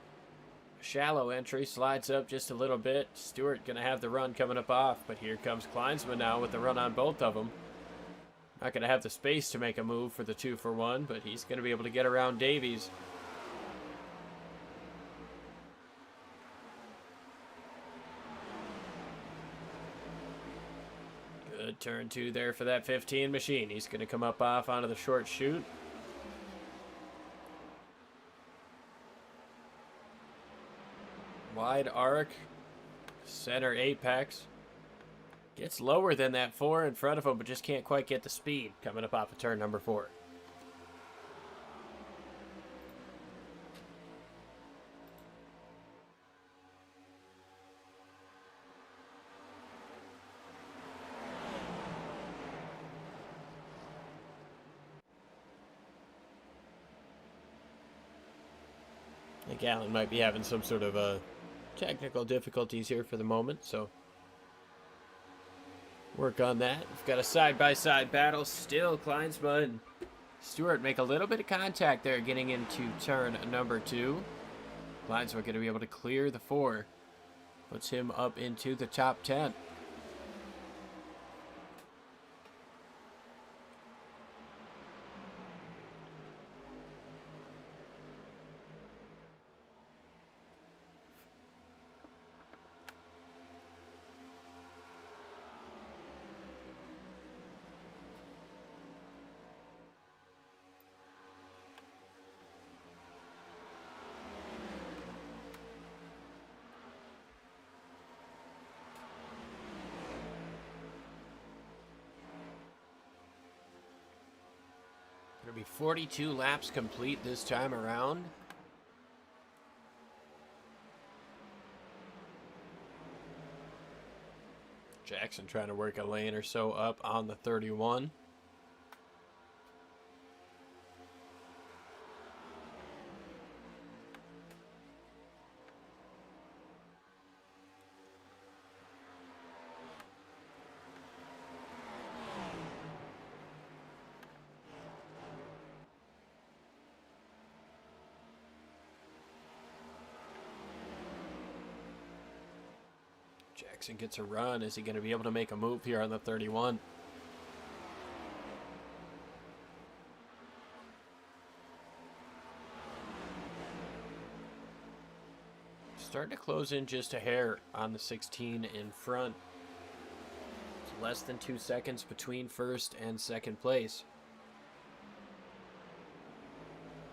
Shallow entry, slides up just a little bit. Stewart going to have the run coming up off, but here comes Kleinsma now with the run on both of them. Not going to have the space to make a move for the 2-for-1, but he's going to be able to get around Davies. Good turn 2 there for that 15 machine. He's going to come up off onto the short chute. Wide arc. Center apex. Gets lower than that 4 in front of him, but just can't quite get the speed coming up off of turn number 4. I think Allen might be having some sort of technical difficulties here for the moment, so work on that. We've got a side-by-side battle. Still, Kleinsma and Stewart make a little bit of contact there getting into turn number 2. Kleinsma going to be able to clear the 4. Puts him up into the top 10. Gonna be 42 laps complete this time around. Jackson trying to work a lane or so up on the 31. Jackson gets a run. Is he going to be able to make a move here on the 31? Starting to close in just a hair on the 16 in front. It's less than 2 seconds between first and second place.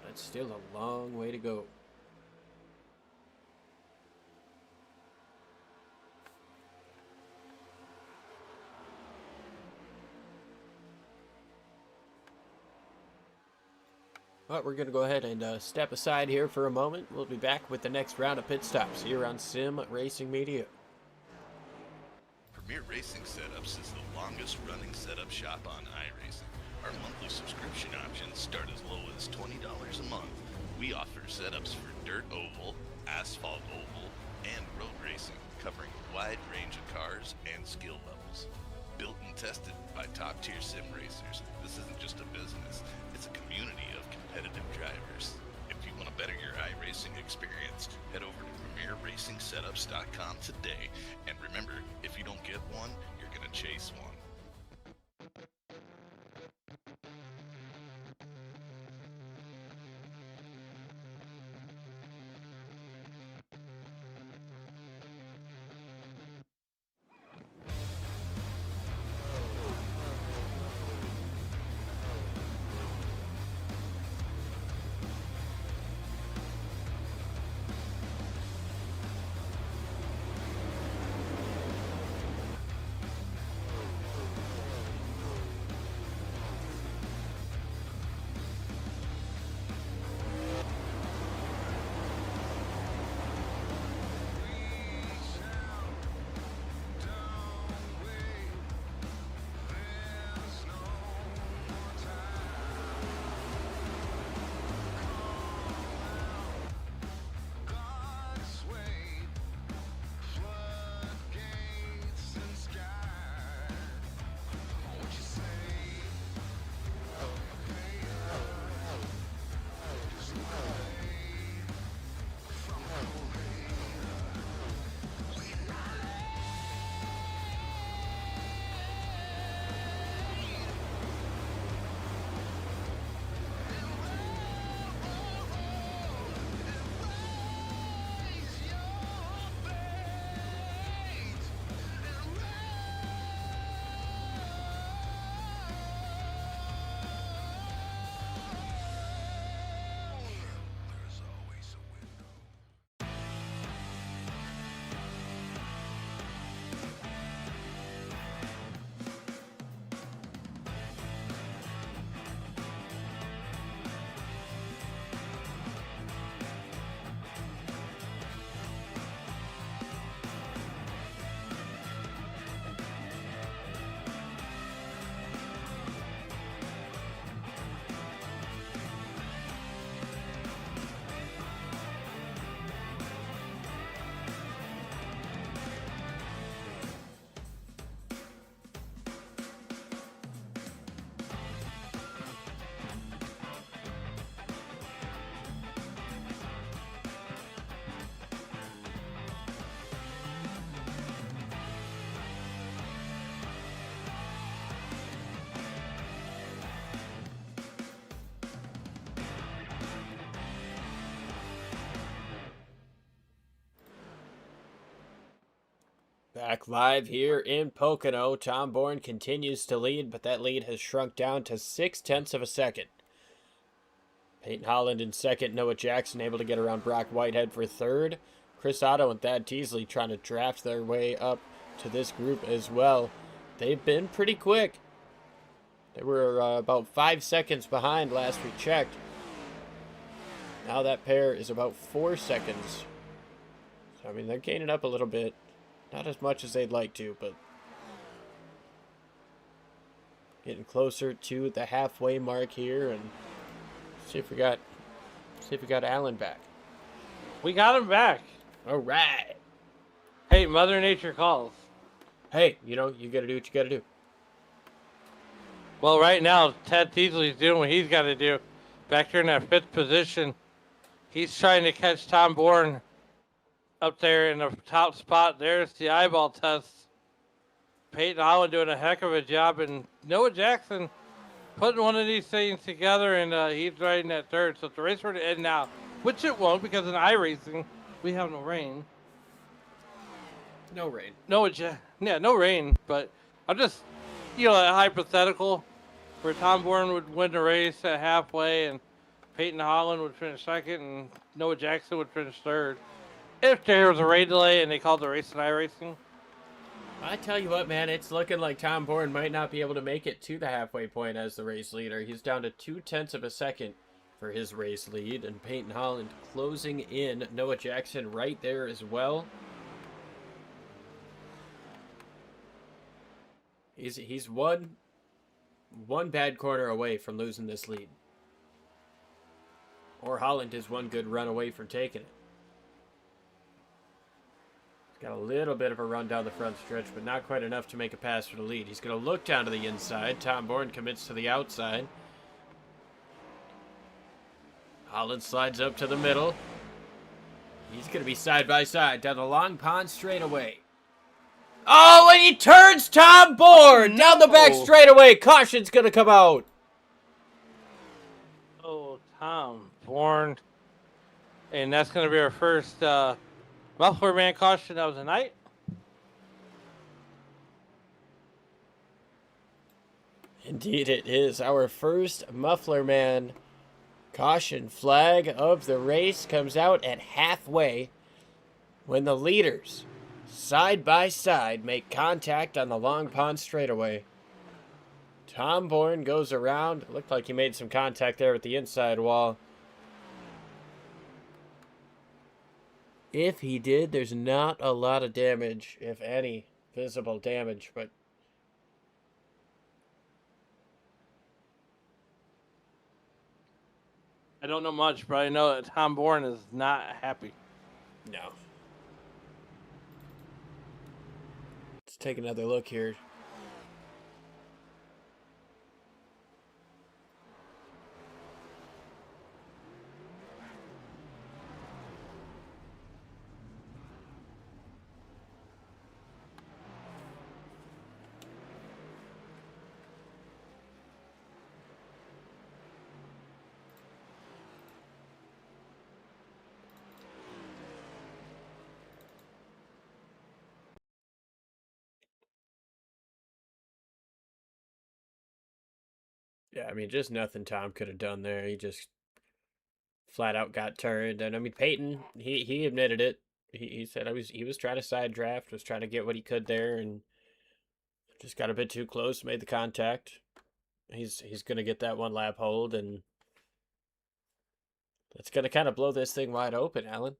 That's still a long way to go. But we're going to go ahead and step aside here for a moment. We'll be back with the next round of pit stops here on Sim Racing Media. Premier Racing Setups is the longest running setup shop on iRacing. Our monthly subscription options start as low as $20 a month. We offer setups for dirt oval, asphalt oval, and road racing, covering a wide range of cars and skill levels. Built and tested by top-tier sim racers, this isn't just a business, it's a community of competitive drivers. If you want to better your iRacing experience, head over to PremierRacingSetups.com today. And remember, if you don't get one, you're going to chase one. Back live here in Pocono. Tom Bourne continues to lead, but that lead has shrunk down to 0.6 of a second. Peyton Holland in second. Noah Jackson able to get around Brock Whitehead for third. Chris Otto and Thad Teasley trying to draft their way up to this group as well. They've been pretty quick. They were about 5 seconds behind last we checked. Now that pair is about 4 seconds. So, I mean, they're gaining up a little bit. Not as much as they'd like to, but getting closer to the halfway mark here, and see if we got Alan back. We got him back. All right. Hey, Mother Nature calls. Hey, you know, you got to do what you got to do. Well, right now, Ted Teasley's doing what he's got to do. Back there in that 5th position. He's trying to catch Tom Bourne up there in the top spot. There's the eyeball test. Peyton Holland doing a heck of a job, and Noah Jackson putting one of these things together, and he's riding that 3rd. So if the race were to end now, which it won't, because in iRacing, we have no rain. No rain. No rain, but I'm just, a hypothetical where Tom Bourne would win the race at halfway and Peyton Holland would finish 2nd and Noah Jackson would finish 3rd. If there was a rain delay and they called the race in iRacing. I tell you what, man, it's looking like Tom Bourne might not be able to make it to the halfway point as the race leader. He's down to 0.2 of a second for his race lead, and Peyton Holland closing in. Noah Jackson right there as well. He's one bad corner away from losing this lead. Or Holland is one good run away from taking it. He's got a little bit of a run down the front stretch, but not quite enough to make a pass for the lead. He's going to look down to the inside. Tom Bourne commits to the outside. Holland slides up to the middle. He's going to be side by side down the long pond straightaway. Oh, and he turns Tom Bourne down the back straightaway. Caution's going to come out. Oh, Tom Bourne. And that's going to be our first muffler man caution of the night. Indeed it is. Our first muffler man caution flag of the race comes out at halfway when the leaders side by side make contact on the long pond straightaway. Tom Bourne goes around. It looked like he made some contact there with the inside wall. If he did, there's not a lot of damage, if any, visible damage, but I don't know much, but I know that Tom Bourne is not happy. no. Let's take another look here. Yeah, I mean, just nothing Tom could have done there. He just flat out got turned. And I mean, Peyton, he admitted it. He said he was trying to side draft, was trying to get what he could there, and just got a bit too close, made the contact. He's gonna get that one lap hold, and that's gonna kind of blow this thing wide open, Alan.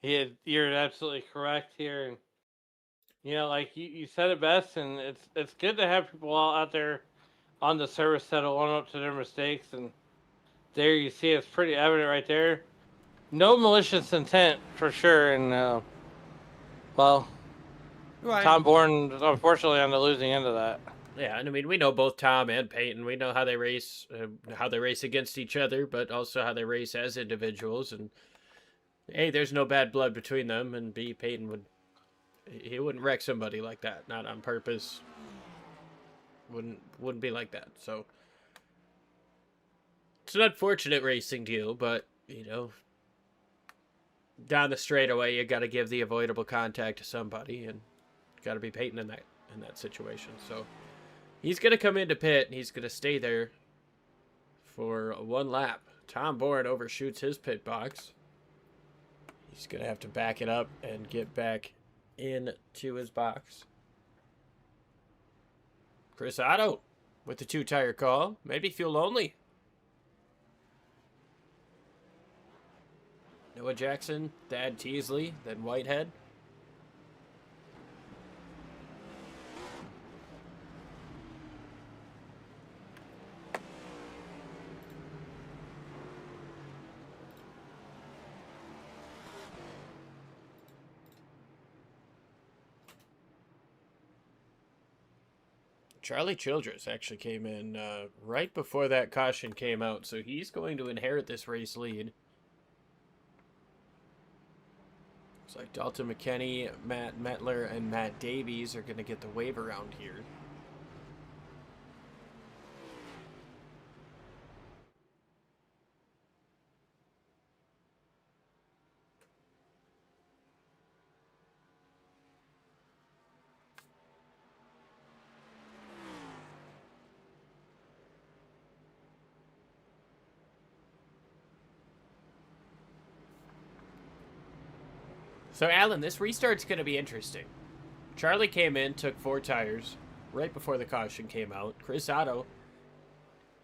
You're absolutely correct here. And like you said it best, and it's good to have people out there on the service that'll own up to their mistakes. And there you see it's pretty evident right there. No malicious intent for sure. And well, Right. Tom Bourne is unfortunately on the losing end of that. Yeah, and I mean, we know both Tom and Peyton. We know how they race against each other, but also how they race as individuals. And A, there's no bad blood between them, and B, Peyton wouldn't wreck somebody like that, not on purpose. Wouldn't be like that. So it's an unfortunate racing deal, but down the straightaway, you got to give the avoidable contact to somebody, and got to be Peyton in that situation. So he's gonna come into pit, and he's gonna stay there for one lap. Tom Bourne overshoots his pit box. He's gonna have to back it up and get back into his box. Chris Otto with the 2-tire call. Maybe feel lonely. Noah Jackson, Thad Teasley, then Whitehead. Charlie Childress actually came in right before that caution came out, so he's going to inherit this race lead. Looks like Dalton McKinney, Matt Metler, and Matt Davies are going to get the wave around here. So, Alan, this restart's going to be interesting. Charlie came in, took 4 tires right before the caution came out. Chris Otto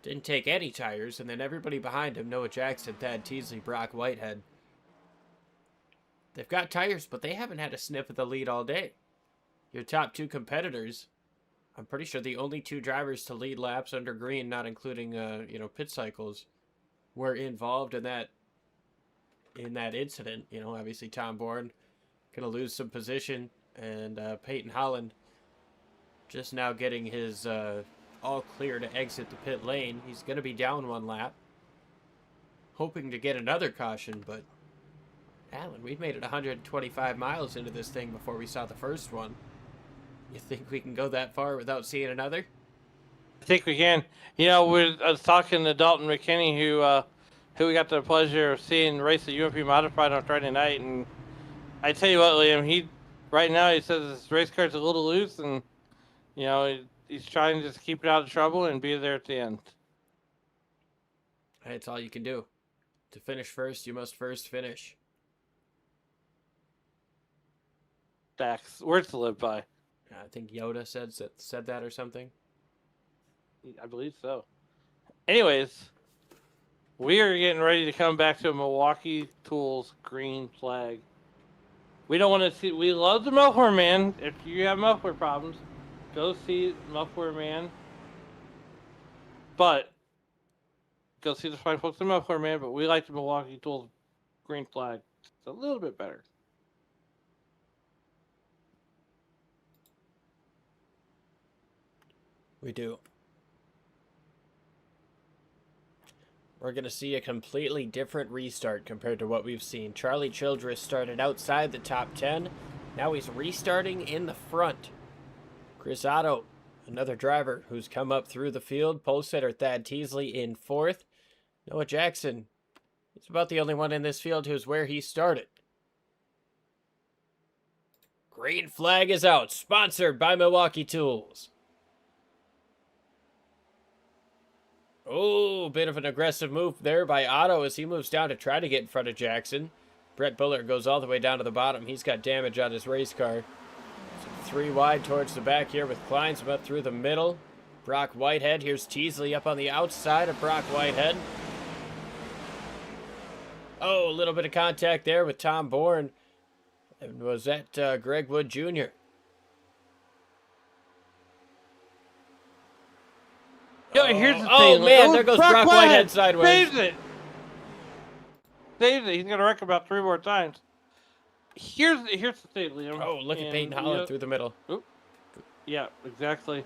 didn't take any tires, and then everybody behind him, Noah Jackson, Thad Teasley, Brock Whitehead, they've got tires, but they haven't had a sniff of the lead all day. Your top 2 competitors, I'm pretty sure the only 2 drivers to lead laps under green, not including pit cycles, were involved in that incident. Obviously Tom Bourne gonna lose some position, and Peyton Holland just now getting his all clear to exit the pit lane. He's gonna be down 1 lap, hoping to get another caution, but Alan, we've made it 125 miles into this thing before we saw the first one. You think we can go that far without seeing another? I think we can. I was talking to Dalton McKinney, who we got the pleasure of seeing race the UMP Modified on Friday night, and I tell you what, Liam, right now he says his race car's a little loose, and he's trying to just keep it out of trouble and be there at the end. That's all you can do. To finish first, you must first finish. Dax, words to live by. I think Yoda said that or something. I believe so. Anyways, we are getting ready to come back to a Milwaukee Tools green flag. We don't want to see. We love the Muffler Man. If you have muffler problems, go see Muffler Man. But go see the fine folks at Muffler Man. But we like the Milwaukee Tools green flag. It's a little bit better. We do. We're going to see a completely different restart compared to what we've seen. Charlie Childress started outside the top 10. Now he's restarting in the front. Chris Otto, another driver who's come up through the field. Pole setter Thad Teasley in 4th. Noah Jackson, he's about the only one in this field who's where he started. Green flag is out, sponsored by Milwaukee Tools. Oh, bit of an aggressive move there by Otto as he moves down to try to get in front of Jackson. Brett Bullard goes all the way down to the bottom. He's got damage on his race car. So 3 wide towards the back here with Kleinsma through the middle. Brock Whitehead. Here's Teasley up on the outside of Brock Whitehead. Oh, a little bit of contact there with Tom Bourne. And was that Greg Wood Jr.? Here's the thing. Oh, man, there goes Brock Whitehead sideways. Saves it. He's going to wreck about 3 more times. Here's the thing, Liam. Oh, look at Peyton Holland through the middle. Oop. Yeah, exactly.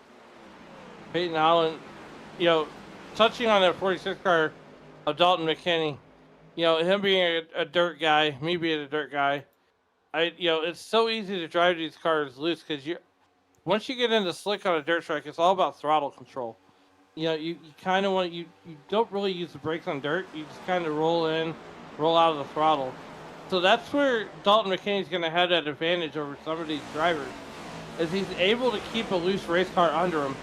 Peyton Holland, touching on that 46 car of Dalton McKinney, him being a dirt guy, me being a dirt guy, it's so easy to drive these cars loose because once you get into slick on a dirt track, it's all about throttle control. You kind of want you don't really use the brakes on dirt. You just kind of roll in, roll out of the throttle. So that's where Dalton McKinney's going to have that advantage over some of these drivers, is he's able to keep a loose race car under him,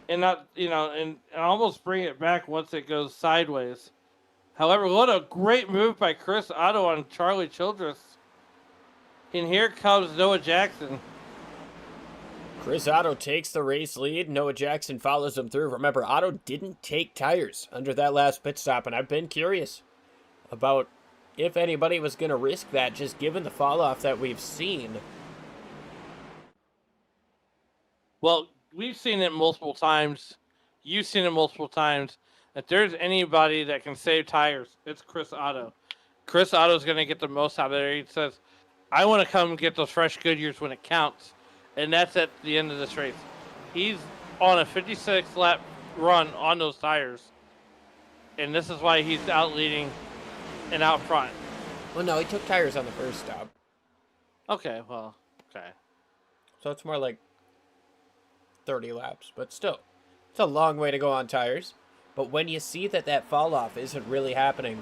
and not and almost bring it back once it goes sideways. However, what a great move by Chris Otto on Charlie Childress. And here comes Noah Jackson. Chris Otto takes the race lead. Noah Jackson follows him through. Remember, Otto didn't take tires under that last pit stop, and I've been curious about if anybody was going to risk that, just given the fall off that we've seen. Well, we've seen it multiple times. You've seen it multiple times. If there's anybody that can save tires, it's Chris Otto. Chris Otto's going to get the most out of there. He says, I want to come get those fresh Goodyears when it counts. And that's at the end of this race. He's on a 56-lap run on those tires. And this is why he's out leading and out front. Well, no, he took tires on the first stop. Okay, well, okay. So it's more like 30 laps. But still, it's a long way to go on tires. But when you see that that fall off isn't really happening,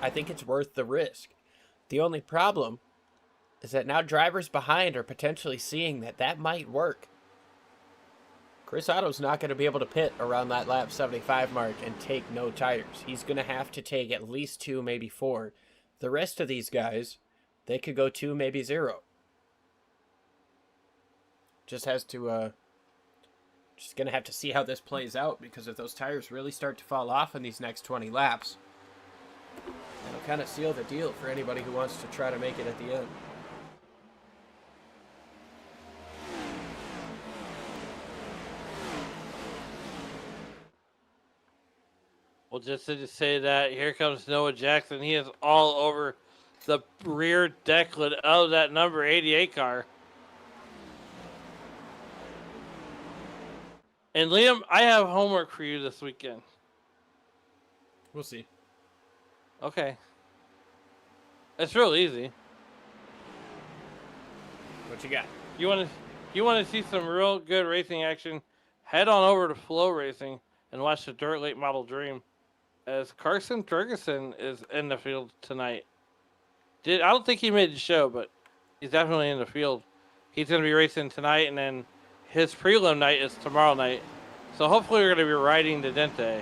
I think it's worth the risk. The only problem is that now drivers behind are potentially seeing that that might work. Chris Otto's not going to be able to pit around that lap 75 mark and take no tires. He's going to have to take at least 2, maybe 4. The rest of these guys, they could go 2, maybe 0. Just has to, just going to have to see how this plays out, because if those tires really start to fall off in these next 20 laps, it'll kind of seal the deal for anybody who wants to try to make it at the end. Well, just to say that, here comes Noah Jackson. He is all over the rear decklet of that number 88 car. And Liam, I have homework for you this weekend. We'll see. Okay. It's real easy. What you got? You want to see some real good racing action? Head on over to Flow Racing and watch the Dirt Late Model Dream, as Carson Ferguson is in the field tonight. I don't think he made the show, but he's definitely in the field. He's going to be racing tonight, and then his prelim night is tomorrow night. So hopefully we're going to be riding the Dente.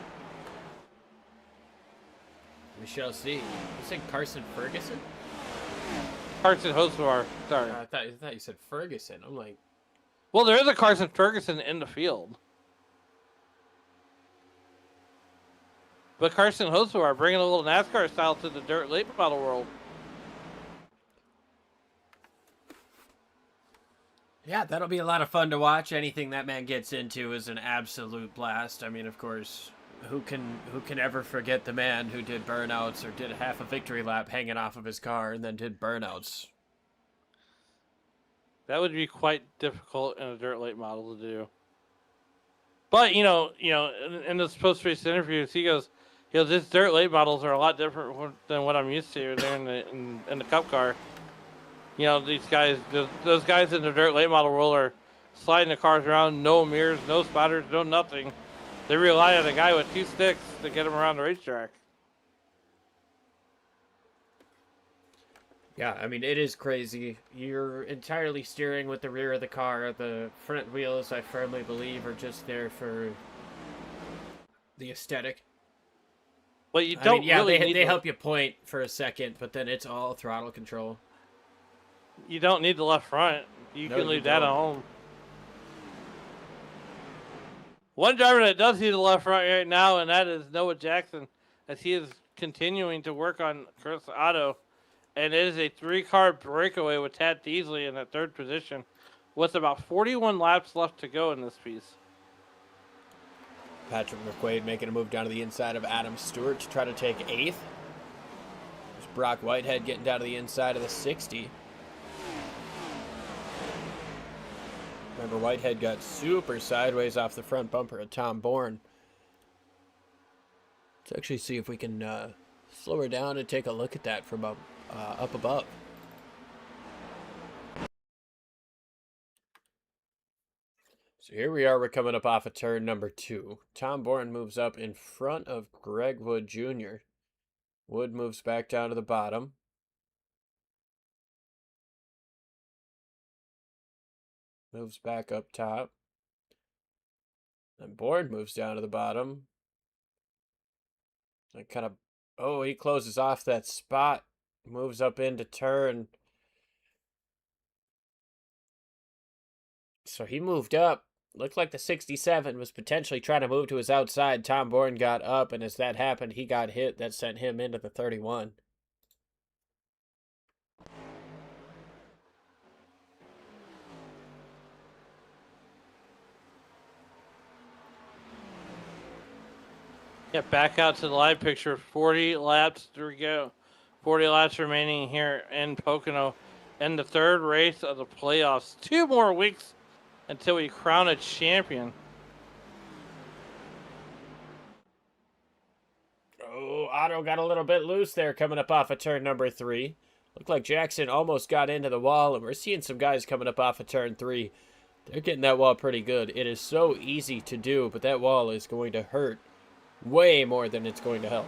We shall see. You said Carson Ferguson? Carson Hocevar. Sorry. I thought you said Ferguson. I'm like, Well, there is a Carson Ferguson in the field. But Carson Hocevar bringing a little NASCAR style to the dirt late model world. yeah, that'll be a lot of fun to watch. Anything that man gets into is an absolute blast. I mean, of course, who can ever forget the man who did burnouts or did half a victory lap hanging off of his car and then did burnouts? That would be quite difficult in a dirt late model to do. But you know, in those post-race interviews, he goes, these dirt late models are a lot different than what I'm used to there in the Cup car. You know, these guys, those guys in the dirt late model world are sliding the cars around, no mirrors, no spotters, no nothing. They rely on a guy with 2 sticks to get them around the racetrack. Yeah, I mean, it is crazy. You're entirely steering with the rear of the car. The front wheels, I firmly believe, are just there for the aesthetic. Well, you don't really need they help you point for a second, but then it's all throttle control. You don't need the left front. You can leave that at home. One driver that does need the left front right now, and that is Noah Jackson, as he is continuing to work on Chris Otto. And it is a 3-car breakaway with Tad Deasley in that 3rd position, with about 41 laps left to go in this piece. Patrick McQuaid making a move down to the inside of Adam Stewart to try to take 8th. There's Brock Whitehead getting down to the inside of the 60. Remember, Whitehead got super sideways off the front bumper of Tom Bourne. Let's actually see if we can slow her down and take a look at that from up above. So here we are, we're coming up off of turn number 2. Tom Bourne moves up in front of Greg Wood Jr. Wood moves back down to the bottom. Moves back up top. And Bourne moves down to the bottom. And kind of, oh, he closes off that spot. Moves up into turn So he moved up. Looked like the 67 was potentially trying to move to his outside. Tom Bourne got up, and as that happened, he got hit. That sent him into the 31. Yeah, back out to the live picture. 40 laps to go. 40 laps remaining here in Pocono. In the third race of the playoffs. 2 more weeks until we crown a champion. Oh, Otto got a little bit loose there coming up off of turn number 3. Looked like Jackson almost got into the wall, and we're seeing some guys coming up off of turn 3. They're getting that wall pretty good. It is so easy to do, but that wall is going to hurt way more than it's going to help.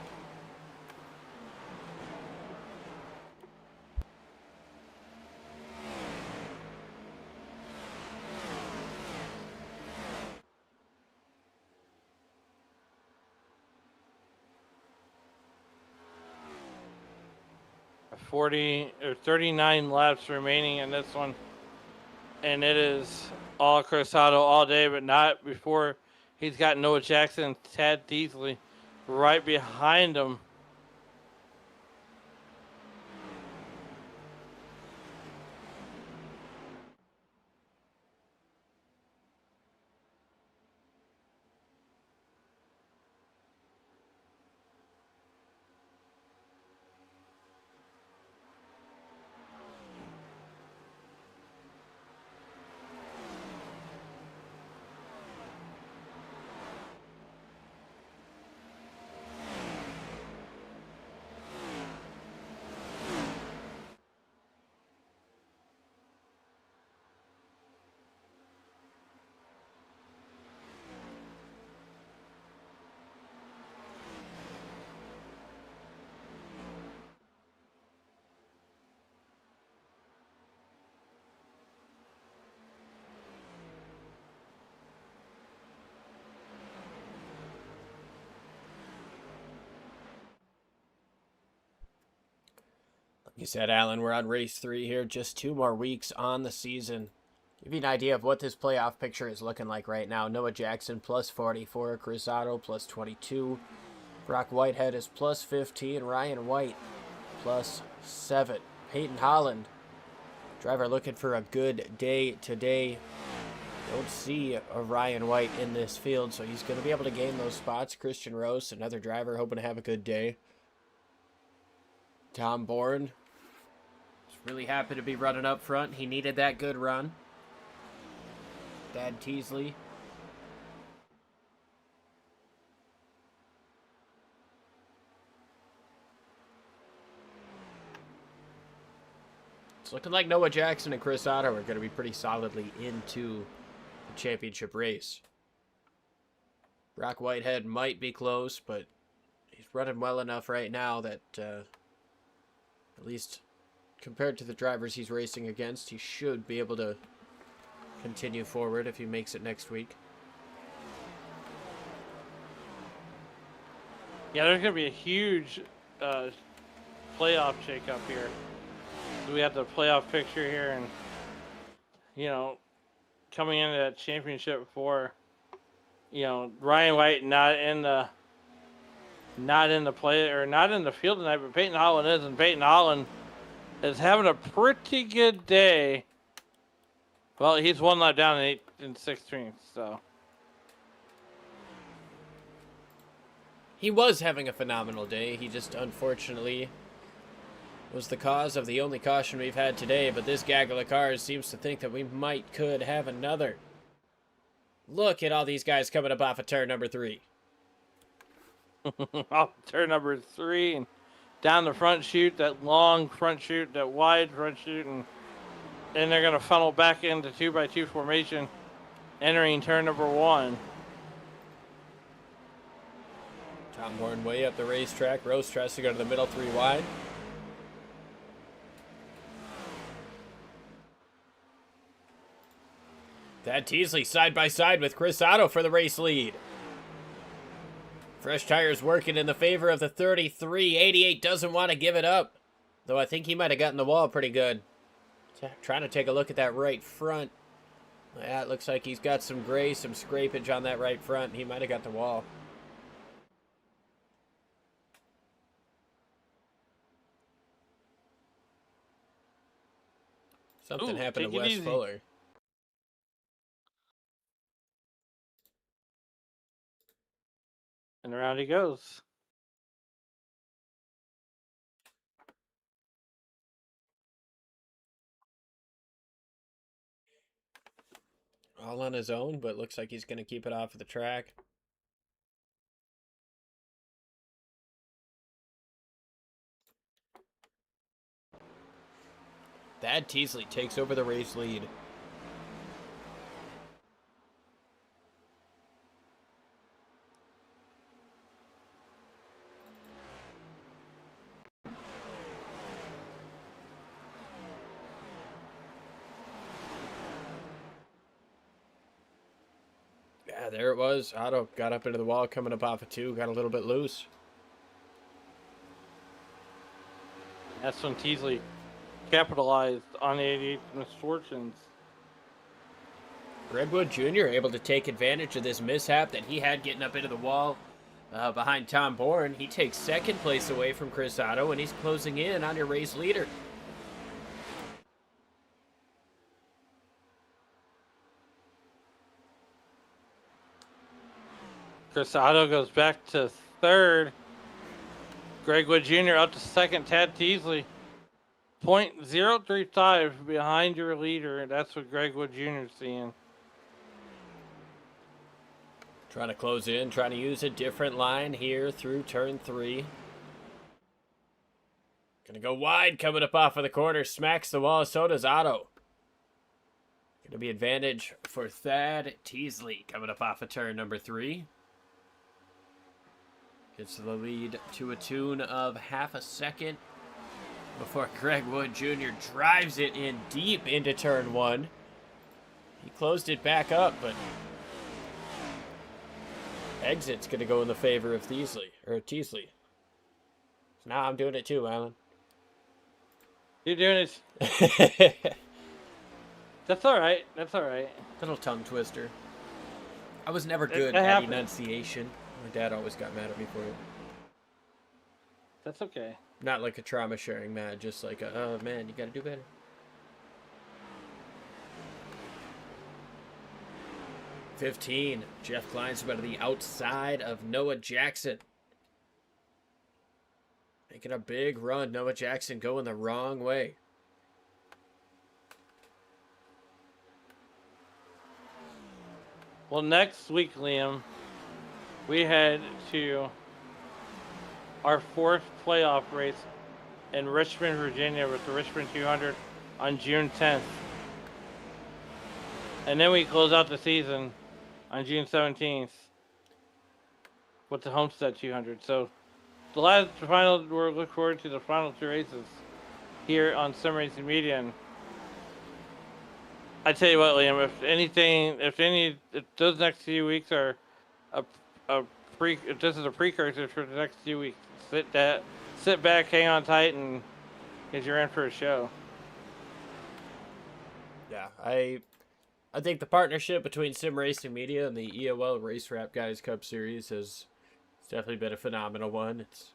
A 40 or 39 laps remaining in this one. And it is all Cruzado all day, but not before he's got Noah Jackson and Tad Teasley right behind him. You said, Alan, we're on race 3 here. Just 2 more weeks on the season. Give you an idea of what this playoff picture is looking like right now. Noah Jackson plus 44, Cruzado plus 22, Brock Whitehead is plus 15, Ryan White plus 7. Peyton Holland, driver looking for a good day today. Don't see a Ryan White in this field, so he's going to be able to gain those spots. Christian Rose, another driver hoping to have a good day. Tom Bourne, really happy to be running up front. He needed that good run. Dad Teasley. It's looking like Noah Jackson and Chris Otto are going to be pretty solidly into the championship race. Brock Whitehead might be close, but he's running well enough right now that at least compared to the drivers he's racing against, he should be able to continue forward if he makes it next week. Yeah, there's going to be a huge playoff shakeup here. So we have the playoff picture here, and, you know, coming into that championship for, you know, Ryan White not in the play or not in the field tonight, but Peyton Holland is, and Peyton Holland is having a pretty good day. Well, he's 1 lap down in 16th, so. He was having a phenomenal day. He just, unfortunately, was the cause of the only caution we've had today, but this gaggle of cars seems to think that we could have another. Look at all these guys coming up off of turn number 3. Off turn number 3 and down the front chute, that long front chute, that wide front chute, and they're going to funnel back into 2x2 formation, entering turn number 1. Tom Bourne way up the racetrack. Rose tries to go to the middle 3 wide. Thad Teasley side by side with Chris Otto for the race lead. Fresh tires working in the favor of the 33. 88 doesn't want to give it up, though I think he might have gotten the wall pretty good. Trying to take a look at that right front. Yeah, it looks like he's got some gray, some scrapage on that right front. He might have got the wall. Something Ooh, happened to take it Wes easy. Fuller. And around he goes. All on his own, but looks like he's going to keep it off of the track. Thad Teasley takes over the race lead. Yeah, there it was. Otto got up into the wall, coming up off of 2, got a little bit loose. That's when Teasley capitalized on 88 misfortunes. Redwood Jr. able to take advantage of this mishap that he had getting up into the wall behind Tom Bourne. He takes second place away from Chris Otto, and he's closing in on your race leader. Chris Otto goes back to third. Greg Wood Jr. out to second. Tad Teasley, 0.035 behind your leader. That's what Greg Wood Jr. is seeing. Trying to close in, trying to use a different line here through turn 3. Gonna go wide, coming up off of the corner, smacks the wall, so does Otto. Gonna be advantage for Thad Teasley coming up off of turn number 3. Gets the lead to a tune of half a second before Greg Wood Jr. drives it in deep into turn 1. He closed it back up, but exit's going to go in the favor of Teasley. So now I'm doing it too, Alan. You're doing it. That's all right. That's all right. Little tongue twister. I was never good That at happens. enunciation. My dad always got mad at me for it. That's okay. Not like a trauma sharing mad, just like a, oh man, you got to do better. "15. Jeff Kleinsma to the outside of Noah Jackson. Making a big run. Noah Jackson going the wrong way. Well, next week, Liam, we head to our 4th playoff race in Richmond, Virginia with the Richmond 200 on June 10th. And then we close out the season on June 17th with the Homestead 200. So we're looking forward to the final 2 races here on Sim Racing Media. And I tell you what, Liam, if those next few weeks are if this is a precursor for the next few weeks, sit back, hang on tight, and because you're in for a show. Yeah, I think the partnership between Sim Racing Media and the EOL Race Wrap Guys Cup Series has definitely been a phenomenal one. It's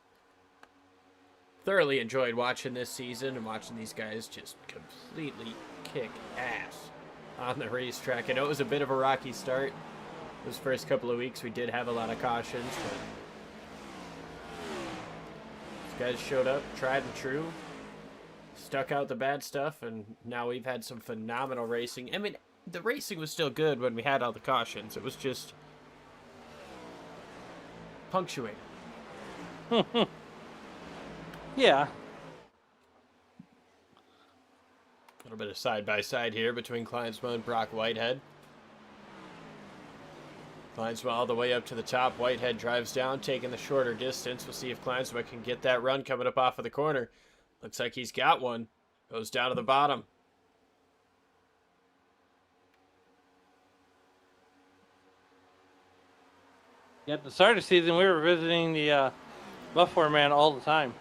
thoroughly enjoyed watching this season and watching these guys just completely kick ass on the racetrack. I know it was a bit of a rocky start. Those first couple of weeks we did have a lot of cautions, but these guys showed up, tried and true, stuck out the bad stuff, and now we've had some phenomenal racing. I mean, the racing was still good when we had all the cautions. It was just punctuated. Yeah. A little bit of side-by-side here between Kleinsma and Brock Whitehead. Kleinsma all the way up to the top. Whitehead drives down, taking the shorter distance. We'll see if Kleinsma can get that run coming up off of the corner. Looks like he's got one. Goes down to the bottom. Yeah, at the start of the season, we were visiting the Buffalo Man all the time.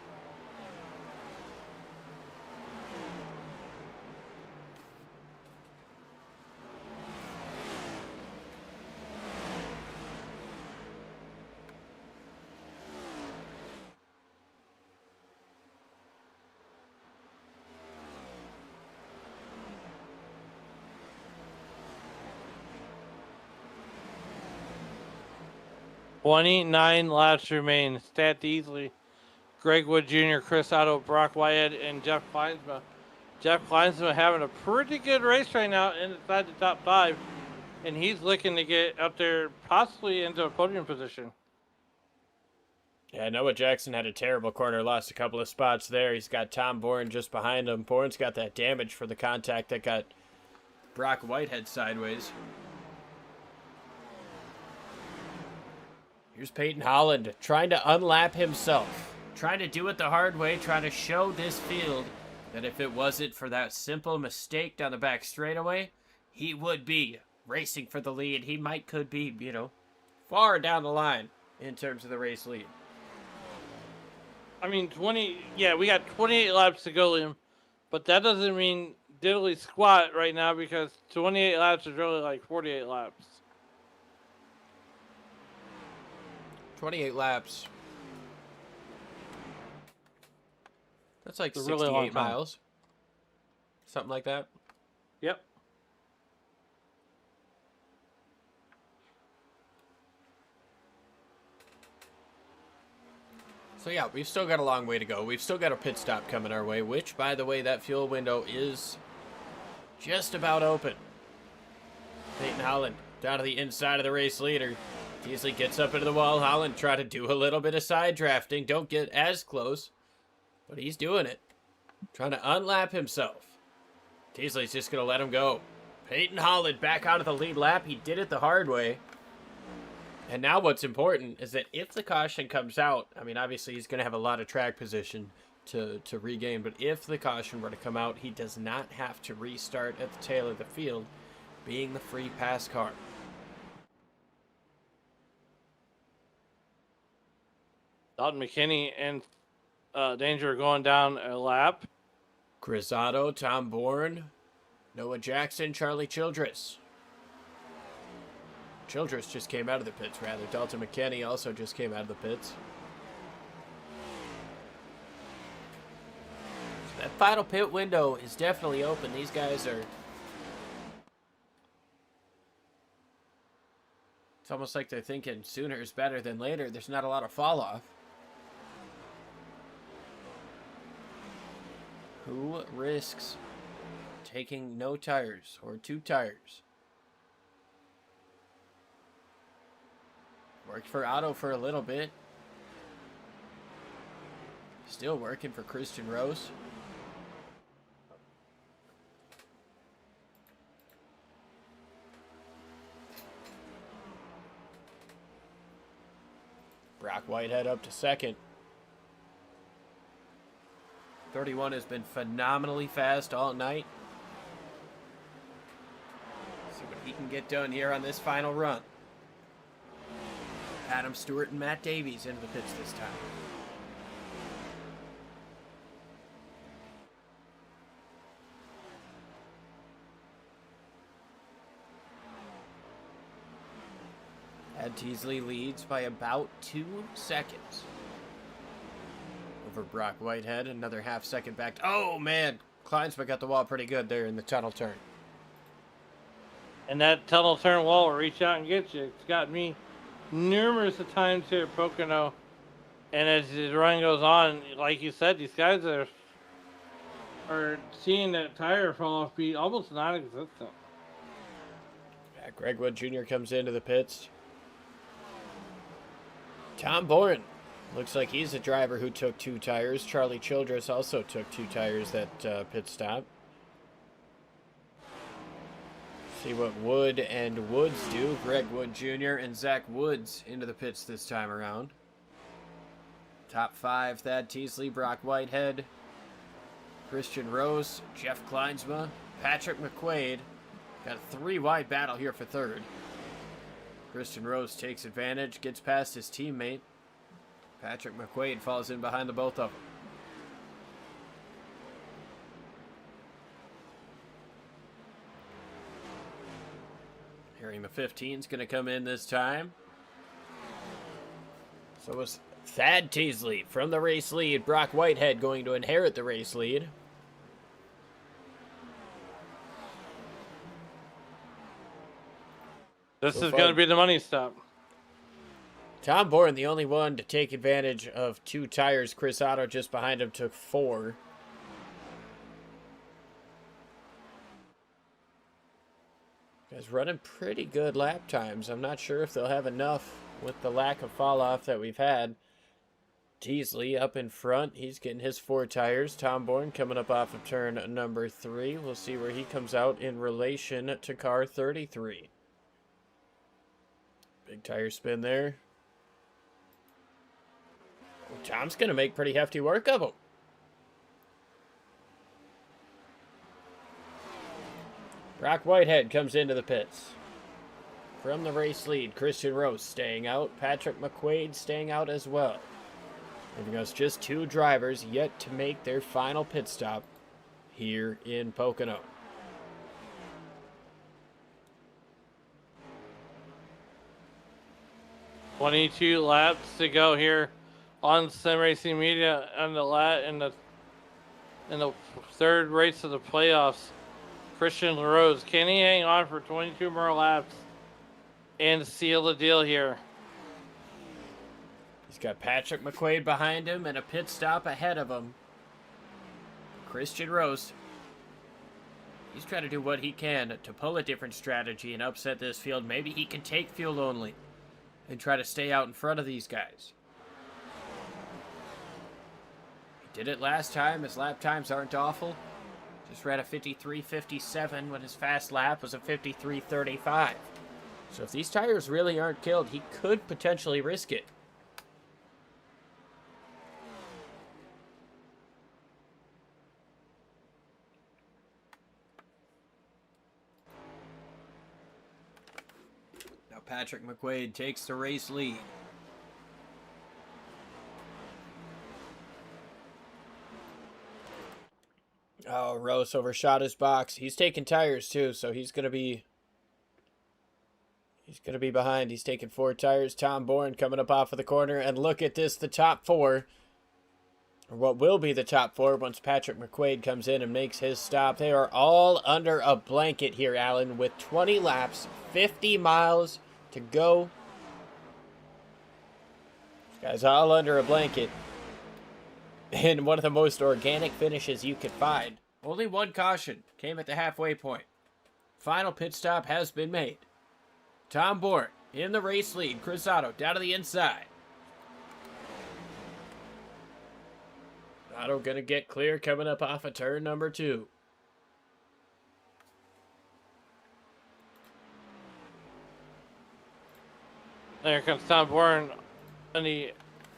29 laps remain. Stat easily. Greg Wood Jr., Chris Otto, Brock Wyatt, and Jeff Kleinsma. Jeff Kleinsma having a pretty good race right now inside the top 5, and he's looking to get up there possibly into a podium position. Yeah, Noah Jackson had a terrible corner, lost a couple of spots there. He's got Tom Bourne just behind him. Bourne's got that damage for the contact that got Brock Whitehead sideways. Here's Peyton Holland trying to unlap himself. Trying to do it the hard way, trying to show this field that if it wasn't for that simple mistake down the back straightaway, he would be racing for the lead. He could be, far down the line in terms of the race lead. I mean, we got 28 laps to go, Liam, but that doesn't mean diddly squat right now because 28 laps is really like 48 laps. 28 laps. That's like It's a really long 68 time. miles. Something like that. Yep. So yeah, we've still got a long way to go. We've still got a pit stop coming our way, which, by the way, that fuel window is just about open. Peyton Holland down to the inside of the race leader. Teasley gets up into the wall. Holland try to do a little bit of side drafting. Don't get as close, but he's doing it. Trying to unlap himself. Teasley's just going to let him go. Peyton Holland back out of the lead lap. He did it the hard way. And now what's important is that if the caution comes out, I mean, obviously he's going to have a lot of track position to regain, but if the caution were to come out, he does not have to restart at the tail of the field, being the free pass car. Dalton McKinney and Danger are going down a lap. Chris Otto, Tom Bourne, Noah Jackson, Charlie Childress. Childress just came out of the pits, rather. Dalton McKinney also just came out of the pits. So that final pit window is definitely open. These guys are... It's almost like they're thinking sooner is better than later. There's not a lot of fall off. Who risks taking no tires or 2 tires? Worked for Otto for a little bit. Still working for Christian Rose. Brock Whitehead up to second. 31 has been phenomenally fast all night. See what he can get done here on this final run. Adam Stewart and Matt Davies into the pits this time. Ed Teasley leads by about 2 seconds over Brock Whitehead. Another half second back. Oh, man. Kleinsma got the wall pretty good there in the tunnel turn. And that tunnel turn wall will reach out and get you. It's got me numerous of times here at Pocono. And as the run goes on, like you said, these guys are seeing that tire fall off be almost non-existent. Yeah, Greg Wood Jr. comes into the pits. Tom Bourne. Looks like he's a driver who took 2 tires. Charlie Childress also took 2 tires that pit stop. See what Wood and Woods do. Greg Wood Jr. and Zach Woods into the pits this time around. Top 5, Thad Teasley, Brock Whitehead, Christian Rose, Jeff Kleinsma, Patrick McQuaid. Got a 3-wide battle here for third. Christian Rose takes advantage, gets past his teammate. Patrick McQuaid falls in behind the both of them. Hearing the 15's going to come in this time. So it's Thad Teasley from the race lead. Brock Whitehead going to inherit the race lead. This is going to be the money stop. Tom Bourne, the only one to take advantage of 2 tires. Chris Otto just behind him took 4. Guys running pretty good lap times. I'm not sure if they'll have enough with the lack of fall off that we've had. Teasley up in front. He's getting his 4 tires. Tom Bourne coming up off of turn number 3. We'll see where he comes out in relation to car 33. Big tire spin there. Well, Tom's going to make pretty hefty work of him. Brock Whitehead comes into the pits. From the race lead, Christian Rose staying out. Patrick McQuaid staying out as well. Leaving us just 2 drivers yet to make their final pit stop here in Pocono. "22 laps to go here on Sim Racing Media and in the third race of the playoffs. Christian Rose, can he hang on for 22 more laps and seal the deal here?" He's got Patrick McQuaid behind him and a pit stop ahead of him. Christian Rose, he's trying to do what he can to pull a different strategy and upset this field. Maybe he can take fuel only and try to stay out in front of these guys. He did it last time. His lap times aren't awful. Just ran a 53.57 when his fast lap was a 53.35. So if these tires really aren't killed, he could potentially risk it. Now Patrick McQuaid takes the race lead. Oh, Rose overshot his box. He's taking tires too, so he's gonna be behind. He's taking 4 tires. Tom Bourne coming up off of the corner, and look at this, the top 4. Or what will be the top 4 once Patrick McQuaid comes in and makes his stop. They are all under a blanket here, Alan, with 20 laps, 50 miles to go. This guy's all under a blanket. And one of the most organic finishes you could find. Only 1 caution came at the halfway point. Final pit stop has been made. Tom Bourne in the race lead. Chris Otto down to the inside. Otto gonna get clear coming up off of turn number 2. There comes Tom Bourne, and he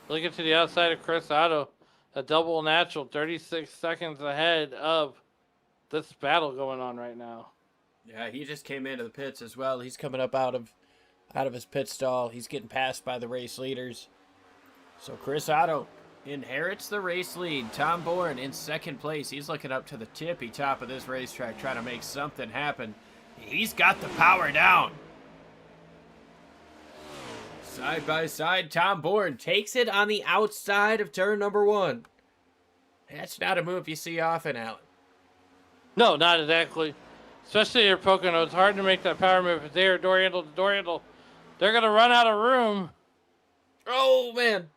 looking to the outside of Chris Otto. A double natural, 36 seconds ahead of this battle going on right now. Yeah, he just came into the pits as well. He's coming up out of his pit stall. He's getting passed by the race leaders. So Chris Otto inherits the race lead. Tom Bourne in second place. He's looking up to the tippy top of this racetrack, trying to make something happen. He's got the power down. Side by side, Tom Bourne takes it on the outside of turn number 1. That's not a move you see often, Alan. No, not exactly. Especially your Pocono. It's hard to make that power move. If they're door handle to door handle, they're going to run out of room. Oh, man.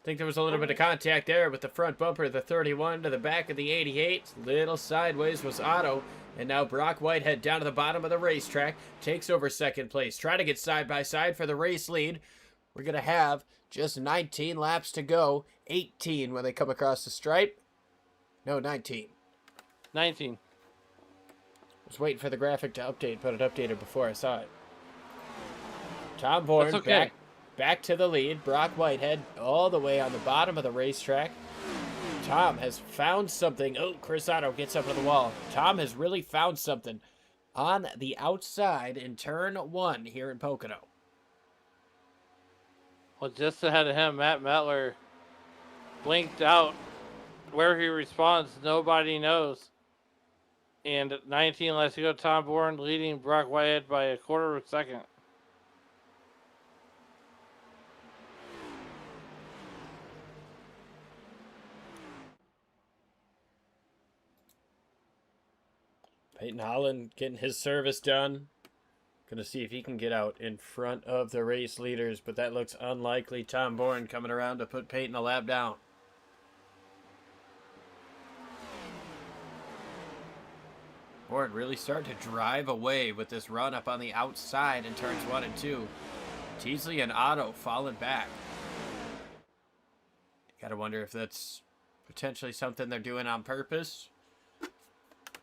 I think there was a little bit of contact there with the front bumper of the 31 to the back of the 88. Little sideways was Otto. And now Brock Whitehead down to the bottom of the racetrack. Takes over second place. Try to get side by side for the race lead. We're going to have just 19 laps to go. 18 when they come across the stripe. No, 19. 19. I was waiting for the graphic to update, but it updated before I saw it. Tom Bourne That's okay. back to the lead. Brock Whitehead all the way on the bottom of the racetrack. Tom has found something. Oh, Chris Otto gets up to the wall. Tom has really found something on the outside in turn 1 here in Pocono. Well, just ahead of him, Matt Mettler blinked out. Where he responds, nobody knows. And at 19 lets go, Tom Bourne leading Brock Whitehead by a quarter of a second. Peyton Holland getting his service done. Gonna see if he can get out in front of the race leaders, but that looks unlikely. Tom Bourne coming around to put Peyton a lap down. Bourne really starting to drive away with this run up on the outside in turns 1 and 2. Teasley and Otto falling back. Gotta wonder if that's potentially something they're doing on purpose.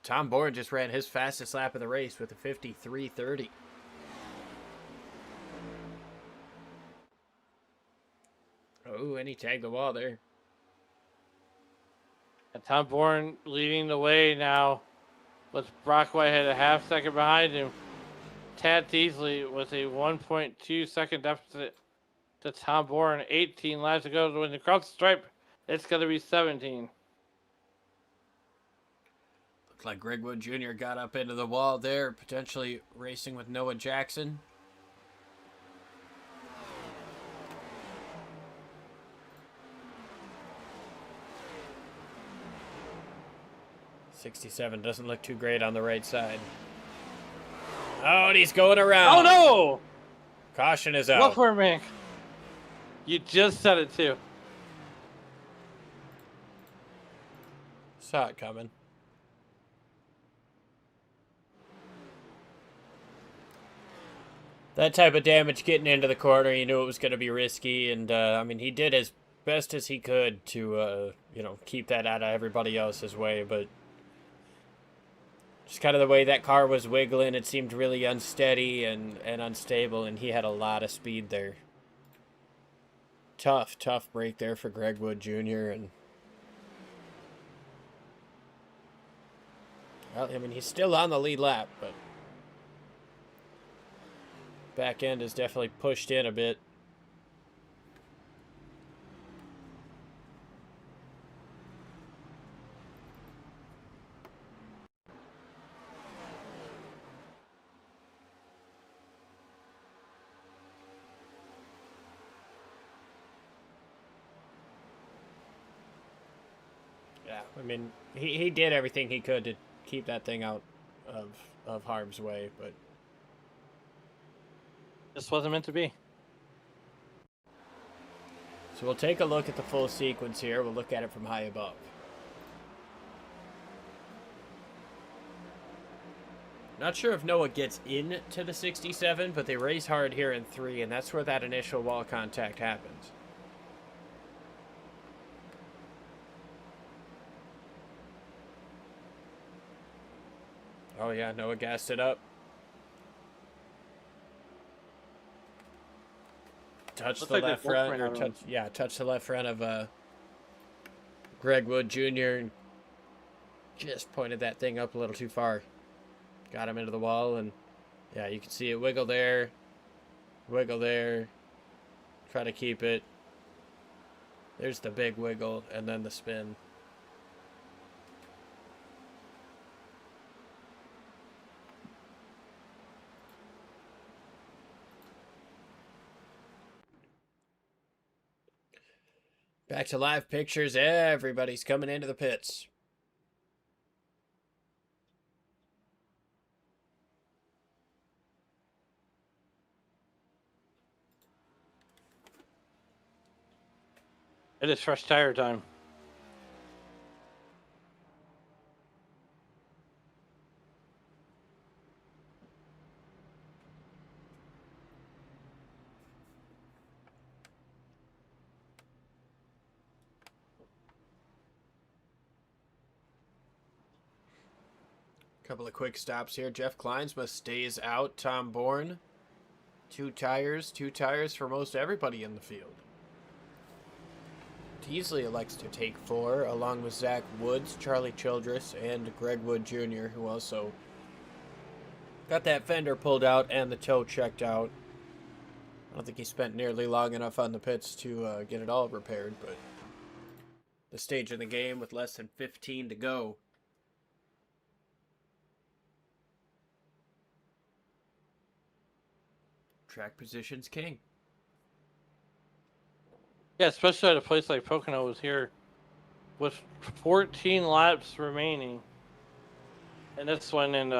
Tom Bourne just ran his fastest lap of the race with a 53.30. Oh, and he tagged the wall there. And Tom Bourne leading the way now, with Brock Whitehead a half second behind him. Tad Teasley with a 1.2 second deficit to Tom Bourne. 18 laps to go to win the cross stripe. It's going to be 17. Looks like Greg Wood Jr. got up into the wall there, potentially racing with Noah Jackson. '67 doesn't look too great on the right side. Oh, and he's going around. Oh no! Caution is out. What for, man? You just said it too. Saw it coming. That type of damage getting into the corner, you knew it was going to be risky, and I mean, he did as best as he could to, you know, keep that out of everybody else's way, but just kind of the way that car was wiggling, it seemed really unsteady and unstable, and he had a lot of speed there. Tough break there for Greg Wood Jr., and well, I mean, he's still on the lead lap, but back end is definitely pushed in a bit. Yeah, I mean, he did everything he could to keep that thing out of harm's way, but This wasn't meant to be. so we'll take a look at the full sequence here. We'll look at it from high above. Not sure if Noah gets into the 67, but they race hard here in 3, and that's where that initial wall contact happens. Oh yeah, Noah gassed it up. Touch Looks the like they left both front, ran or out of touch, yeah, touch the left front of Greg Wood Jr. and just pointed that thing up a little too far. Got him into the wall, and yeah, you can see it wiggle there, try to keep it. There's the big wiggle, and then the spin. Back to live pictures. Everybody's coming into the pits. It is fresh tire time. Couple of quick stops here. Jeff Kleinsma stays out. Tom Bourne. Two tires for most everybody in the field. Teasley elects to take 4, along with Zach Woods, Charlie Childress, and Greg Wood Jr., who also got that fender pulled out and the toe checked out. I don't think he spent nearly long enough on the pits to get it all repaired, but the stage of the game with less than 15 to go. Track position's king. Yeah, especially at a place like Pocono was here with 14 laps remaining. And this one in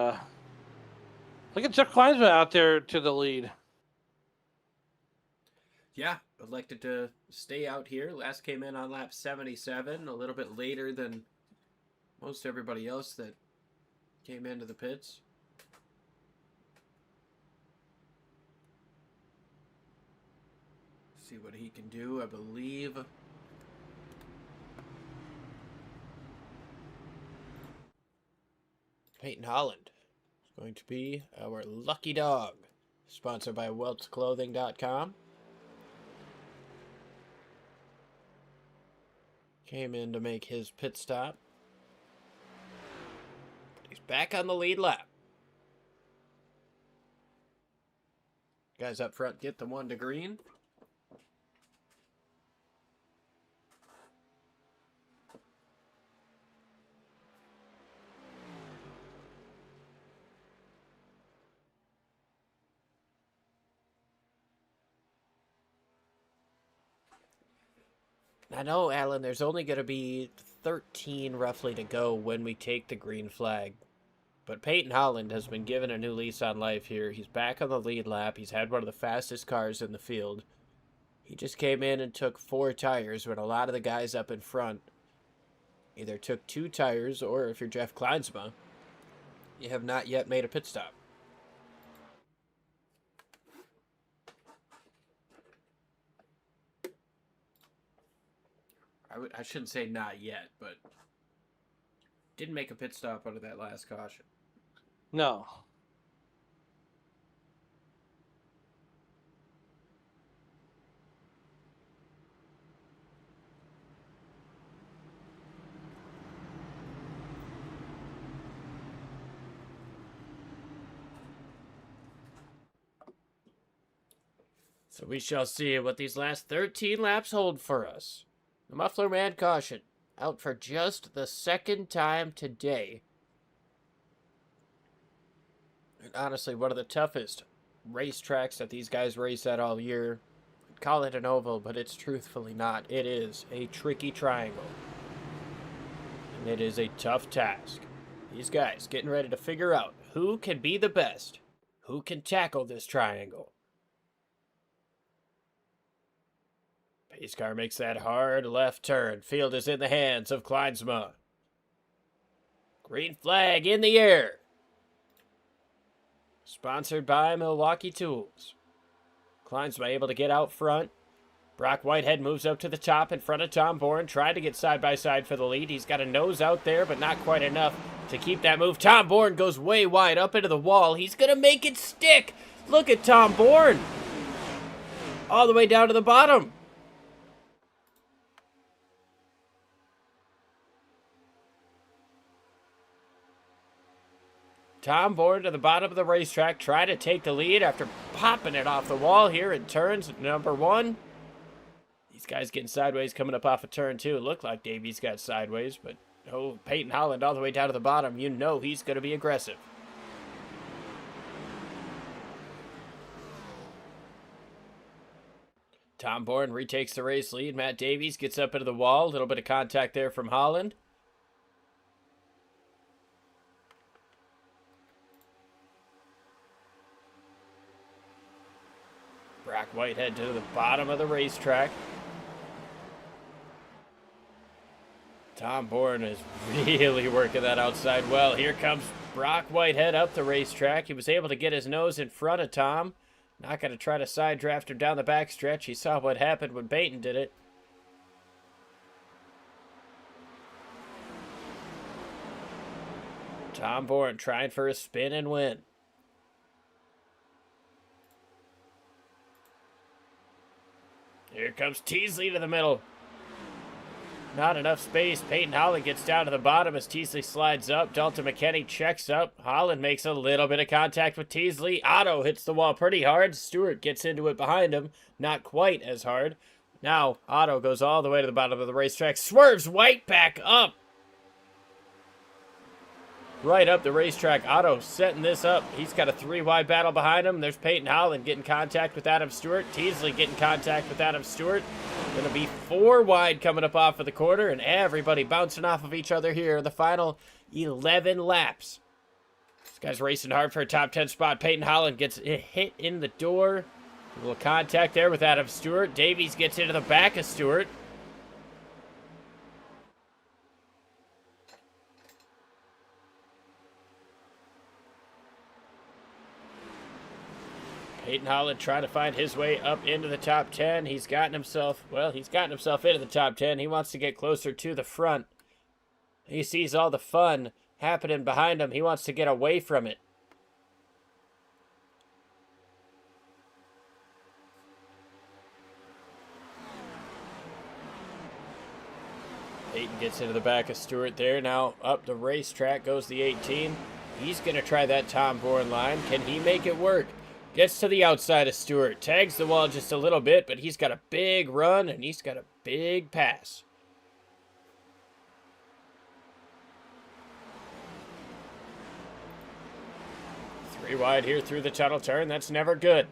Look at Jeff Kleinsman out there to the lead. Yeah, elected to stay out here. Last came in on lap 77, a little bit later than most everybody else that came into the pits. See what he can do, I believe. Peyton Holland is going to be our lucky dog. Sponsored by weltsclothing.com. Came in to make his pit stop. He's back on the lead lap. Guys up front get the 1 to green. I know, Alan, there's only going to be 13 roughly to go when we take the green flag. But Peyton Holland has been given a new lease on life here. He's back on the lead lap. He's had one of the fastest cars in the field. He just came in and took 4 tires when a lot of the guys up in front either took 2 tires, or if you're Jeff Kleinsma, you have not yet made a pit stop. I shouldn't say not yet, but didn't make a pit stop under that last caution. No. So we shall see what these last 13 laps hold for us. The Muffler Man caution, out for just the 2nd time today. And honestly, one of the toughest racetracks that these guys race at all year. Call it an oval, but it's truthfully not. It is a tricky triangle. And it is a tough task. These guys getting ready to figure out who can be the best, who can tackle this triangle. Pace car makes that hard left turn. Field is in the hands of Kleinsma. Green flag in the air. Sponsored by Milwaukee Tools. Kleinsma able to get out front. Brock Whitehead moves up to the top in front of Tom Bourne. Tried to get side by side for the lead. He's got a nose out there, but not quite enough to keep that move. Tom Bourne goes way wide up into the wall. He's going to make it stick. Look at Tom Bourne. All the way down to the bottom. Tom Bourne to the bottom of the racetrack, try to take the lead after popping it off the wall here in turns number 1. These guys getting sideways coming up off of turn 2. It looked like Davies got sideways, but oh, Peyton Holland all the way down to the bottom. You know he's going to be aggressive. Tom Bourne retakes the race lead. Matt Davies gets up into the wall. A little bit of contact there from Holland. Brock Whitehead to the bottom of the racetrack. Tom Bourne is really working that outside well. Here comes Brock Whitehead up the racetrack. He was able to get his nose in front of Tom. Not going to try to side draft him down the backstretch. He saw what happened when Peyton did it. Tom Bourne trying for a spin and win. Here comes Teasley to the middle. Not enough space. Peyton Holland gets down to the bottom as Teasley slides up. Dalton McKenney checks up. Holland makes a little bit of contact with Teasley. Otto hits the wall pretty hard. Stewart gets into it behind him. Not quite as hard. Now Otto goes all the way to the bottom of the racetrack. Swerves White back up. Right up the racetrack. Otto setting this up. He's got a 3-wide battle behind him. There's Peyton Holland getting contact with Adam Stewart. Teasley getting contact with Adam Stewart. Going to be 4 wide coming up off of the quarter, and everybody bouncing off of each other here. The final 11 laps. This guy's racing hard for a top 10 spot. Peyton Holland gets hit in the door. A little contact there with Adam Stewart. Davies gets into the back of Stewart. Peyton Holland trying to find his way up into the top 10. He's gotten himself into the top 10. He wants to get closer to the front. He sees all the fun happening behind him. He wants to get away from it. Peyton gets into the back of Stewart there. Now up the racetrack goes the 18. He's going to try that Tom Bourne line. Can he make it work? Gets to the outside of Stewart. Tags the wall just a little bit, but he's got a big run and he's got a big pass. Three wide here through the tunnel turn. That's never good.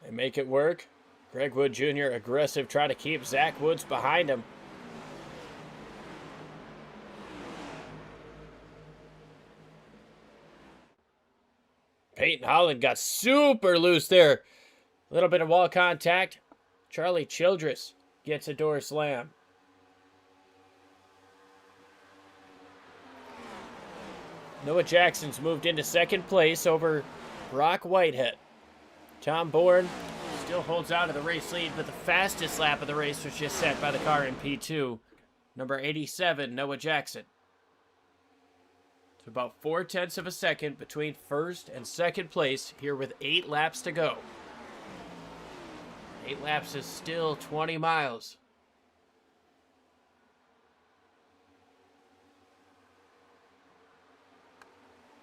They make it work. Greg Wood Jr. aggressive, trying to keep Zach Woods behind him. Peyton Holland got super loose there. A little bit of wall contact. Charlie Childress gets a door slam. Noah Jackson's moved into second place over Brock Whitehead. Tom Bourne still holds out of the race lead, but the fastest lap of the race was just set by the car in P2. Number 87, Noah Jackson. It's about 0.4 of a second between first and second place here with 8 laps to go. 8 laps is still 20 miles.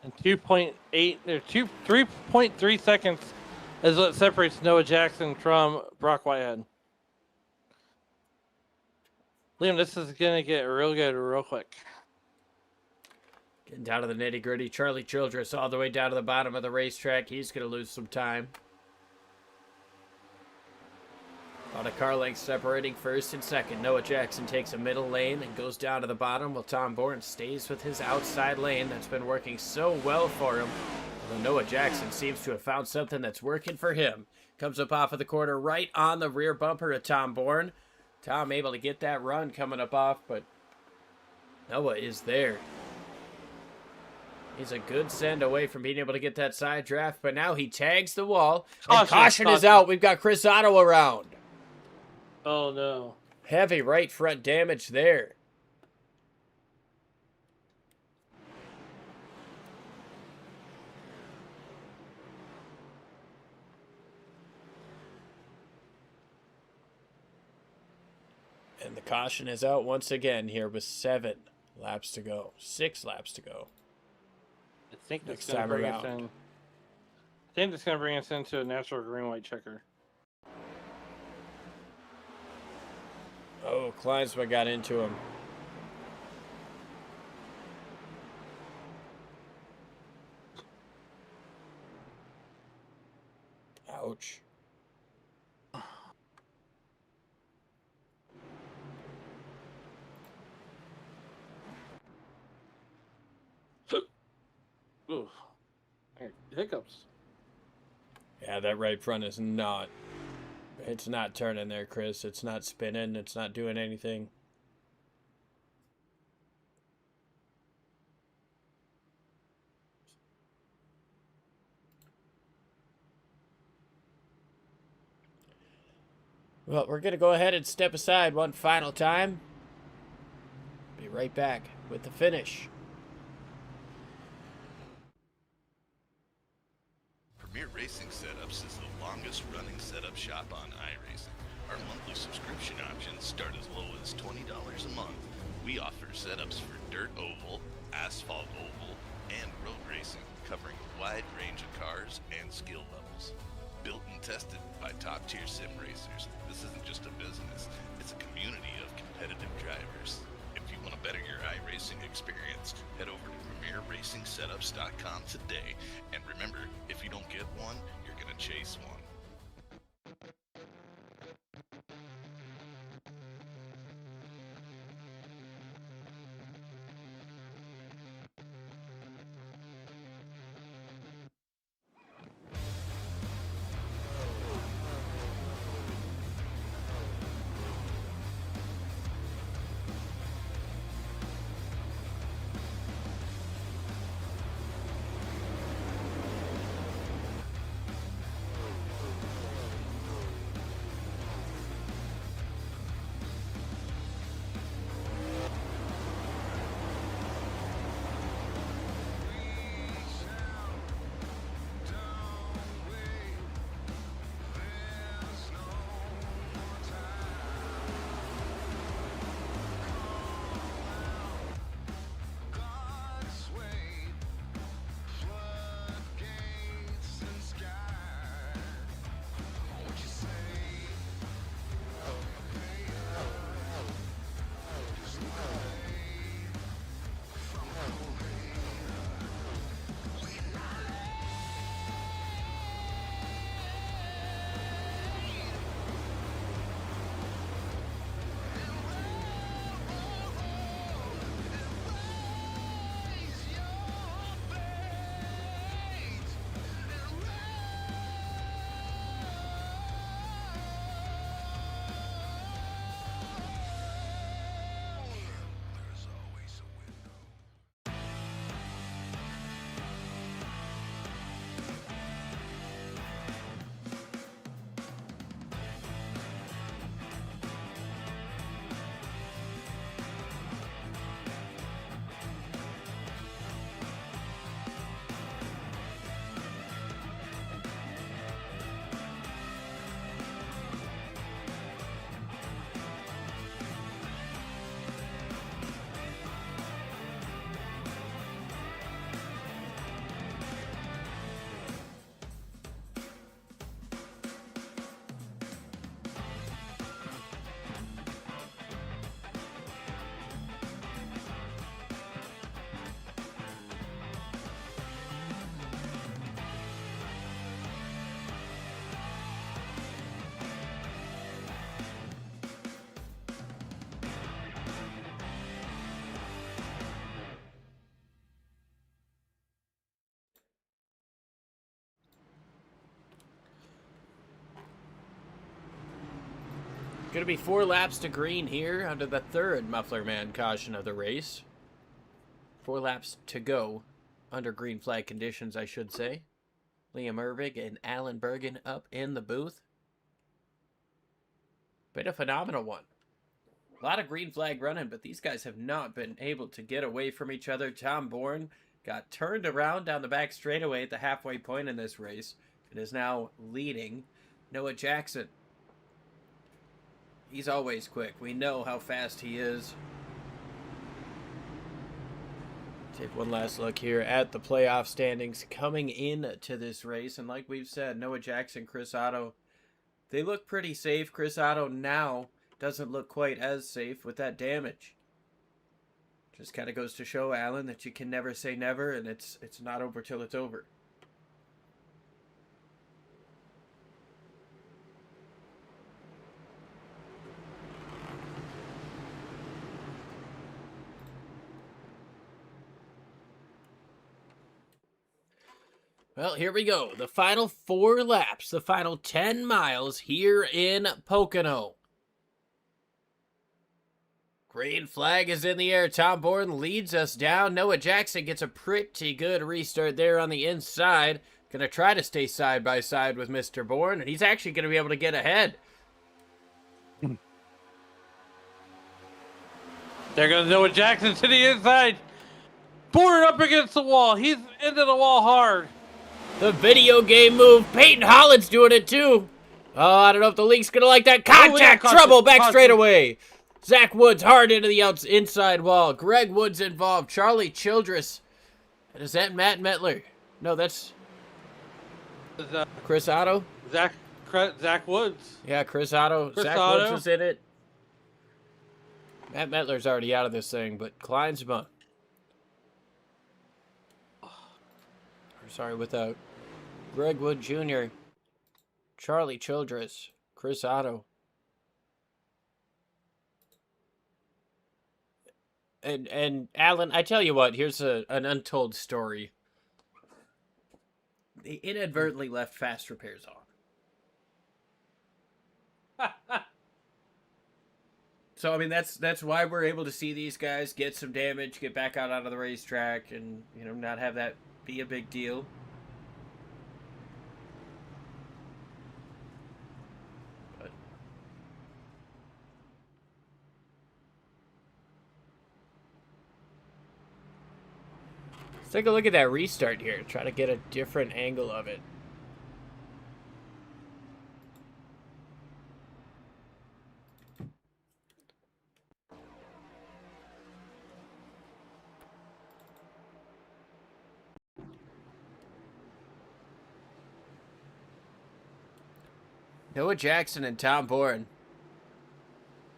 And 3.3 seconds is what separates Noah Jackson from Brock Whitehead. Liam, this is going to get real good real quick. Getting down to the nitty gritty. Charlie Childress all the way down to the bottom of the racetrack. He's going to lose some time. About a car length separating first and second. Noah Jackson takes a middle lane and goes down to the bottom, while Tom Bourne stays with his outside lane. That's been working so well for him. Although Noah Jackson seems to have found something that's working for him. Comes up off of the corner right on the rear bumper of Tom Bourne. Tom able to get that run coming up off, but Noah is there. He's a good send away from being able to get that side draft, but now he tags the wall. And caution is out. We've got Chris Otto around. Oh, no. Heavy right front damage there. And the caution is out once again here with 7 laps to go. 6 laps to go. I think that's Next going to time bring around. us in. I think that's going to bring us into a natural green-white checker. Oh, Kleinsma got into him. Ouch. Ooh. Hiccups. Yeah, that right front is not. It's not turning there, Chris. It's not spinning. It's not doing anything. Well, we're going to go ahead and step aside one final time. Be right back with the finish. Premier Racing Setups is the longest running setup shop on iRacing. Our monthly subscription options start as low as $20 a month. We offer setups for dirt oval, asphalt oval, and road racing, covering a wide range of cars and skill levels. Built and tested by top-tier sim racers, this isn't just a business, it's a community of competitive drivers. If you want to better your iRacing experience, head over to PremierRacingSetups.com today. And remember, if you don't get one, you're going to chase one. Going to be 4 laps to green here under the third Muffler Man caution of the race. 4 laps to go under green flag conditions, I should say. Liam Ervig and Alan Bergen up in the booth. Been a phenomenal one. A lot of green flag running, but these guys have not been able to get away from each other. Tom Bourne got turned around down the back straightaway at the halfway point in this race and is now leading. Noah Jackson. He's always quick. We know how fast he is. Take one last look here at the playoff standings coming into this race. And like we've said, Noah Jackson, Chris Otto, they look pretty safe. Chris Otto now doesn't look quite as safe with that damage. Just kind of goes to show, Alan, that you can never say never, and it's not over till it's over. Well, here we go. The final 4 laps, the final 10 miles here in Pocono. Green flag is in the air. Tom Bourne leads us down. Noah Jackson gets a pretty good restart there on the inside. Going to try to stay side by side with Mr. Bourne, and he's actually going to be able to get ahead. They're going to Noah Jackson to the inside. Bourne up against the wall. He's into the wall hard. The video game move. Peyton Holland's doing it too. Oh, I don't know if the league's going to like that. Contact, trouble, back straightaway. Zach Woods hard into the inside wall. Greg Woods involved. Charlie Childress. And is that Matt Metler? No, that's Chris Otto. Zach Woods. Yeah, Chris Otto. Zach Woods is in it. Matt Metler's already out of this thing, but Kleinsma. Sorry, without Greg Wood Jr., Charlie Childress, Chris Otto. And Alan, I tell you what, here's an untold story. They inadvertently left fast repairs on. So, I mean, that's why we're able to see these guys get some damage, get back out onto the racetrack, and, you know, not have that be a big deal. But let's take a look at that restart here. Try to get a different angle of it. Noah Jackson and Tom Bourne,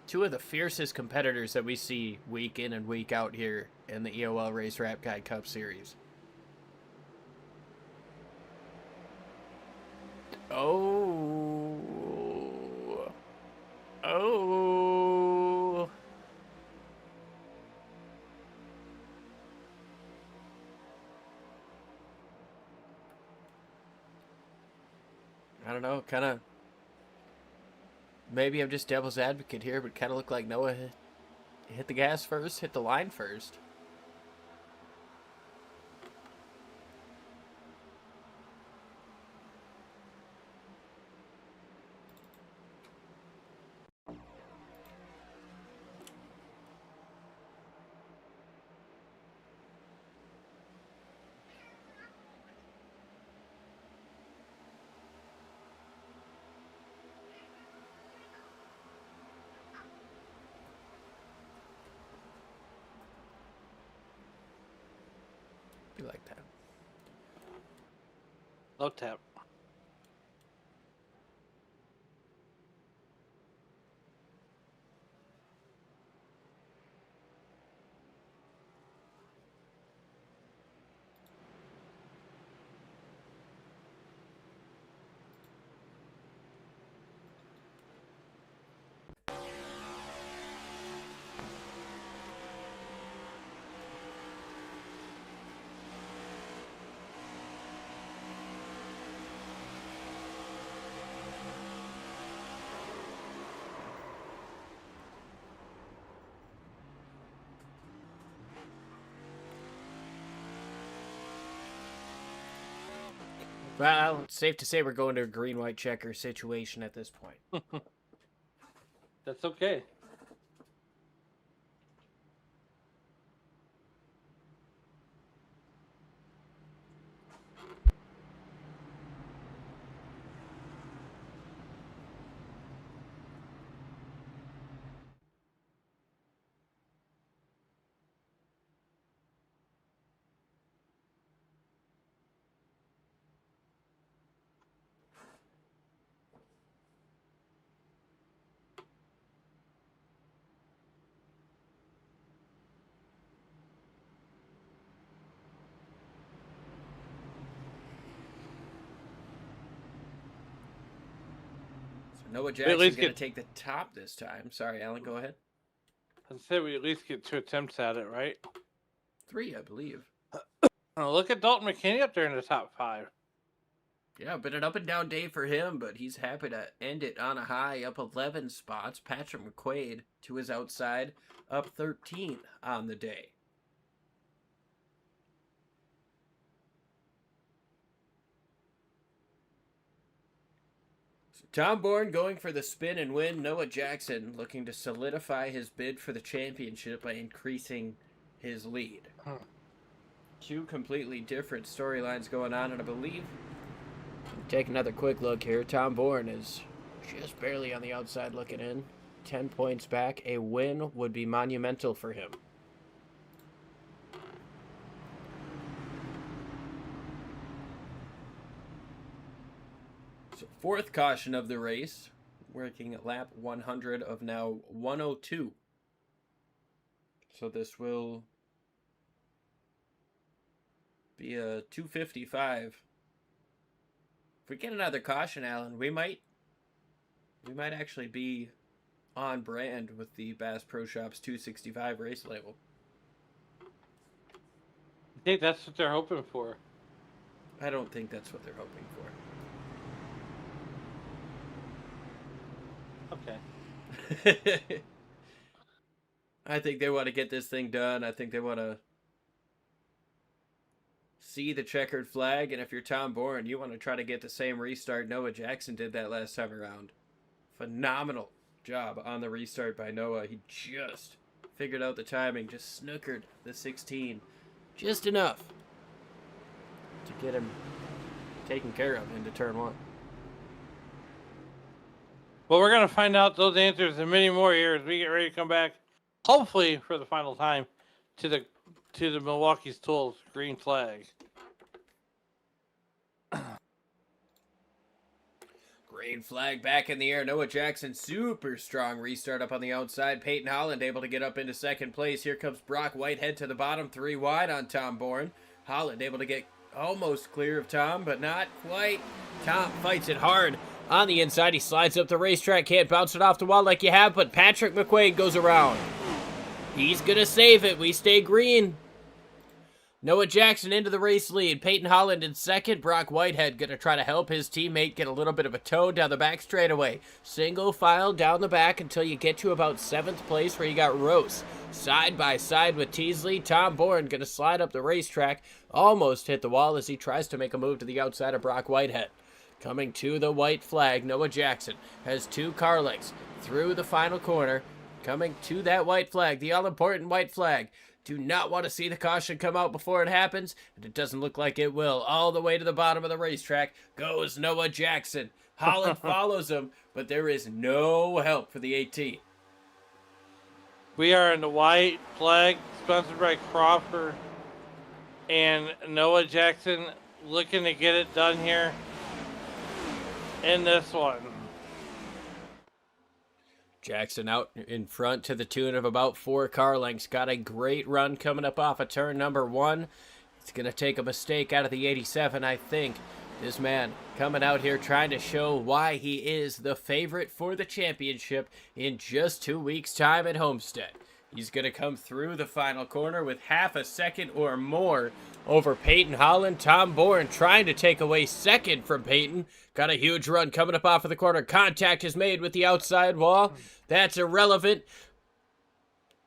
2 of the fiercest competitors that we see week in and week out here in the EOL Race Rap Guide Cup Series. Oh. I don't know, kind of. Maybe I'm just devil's advocate here, but kind of look like Noah hit the gas first, hit the line first. Be like that. Low tap. Well, it's safe to say we're going to a green-white checker situation at this point. That's okay. Noah at Jackson's least going to get- take the top this time. Sorry, Alan, go ahead. I said we at least get 2 attempts at it, right? 3, I believe. Oh, look at Dalton McKinney up there in the top 5. Yeah, been an up and down day for him, but he's happy to end it on a high, up 11 spots. Patrick McQuaid to his outside, up 13 on the day. So Tom Bourne going for the spin and win. Noah Jackson looking to solidify his bid for the championship by increasing his lead. Two completely different storylines going on, and I believe, take another quick look here, Tom Bourne is just barely on the outside looking in. 10 points back. A win would be monumental for him. So fourth caution of the race, working at lap 100 of now 102. So this will be a 255. If we get another caution, Alan, we might actually be on brand with the Bass Pro Shops 265 race label. I think that's what they're hoping for. I don't think that's what they're hoping for. Okay. I think they want to get this thing done. I think they want to see the checkered flag, and if you're Tom Bourne, you want to try to get the same restart Noah Jackson did that last time around. Phenomenal job on the restart by Noah. He just figured out the timing, just snookered the 16 just enough to get him taken care of into turn 1. Well, we're going to find out those answers in many more years. We get ready to come back, hopefully for the final time, to the Milwaukee's Tools green flag. Green flag back in the air. Noah Jackson, super strong restart up on the outside. Peyton Holland able to get up into second place. Here comes Brock Whitehead to the bottom, 3 wide on Tom Bourne. Holland able to get almost clear of Tom, but not quite. Tom fights it hard on the inside. He slides up the racetrack, can't bounce it off the wall like you have, but Patrick McQuaid goes around. He's going to save it. We stay green. Noah Jackson into the race lead. Peyton Holland in second. Brock Whitehead going to try to help his teammate get a little bit of a tow down the back straightaway. Single file down the back until you get to about 7th place where you got Rose. Side by side with Teasley. Tom Bourne going to slide up the racetrack. Almost hit the wall as he tries to make a move to the outside of Brock Whitehead. Coming to the white flag, Noah Jackson has 2 car lengths through the final corner. Coming to that white flag, the all-important white flag. Do not want to see the caution come out before it happens, and it doesn't look like it will. All the way to the bottom of the racetrack goes Noah Jackson. Holland follows him, but there is no help for the 18. We are in the white flag, sponsored by Crawford and Noah Jackson, looking to get it done here in this one. Jackson out in front to the tune of about 4 car lengths. Got a great run coming up off of turn number 1. It's going to take a mistake out of the 87, I think. This man coming out here trying to show why he is the favorite for the championship in just 2 weeks' time at Homestead. He's going to come through the final corner with half a second or more over Peyton Holland. Tom Bourne trying to take away second from Peyton. Got a huge run coming up off of the corner. Contact is made with the outside wall. That's irrelevant.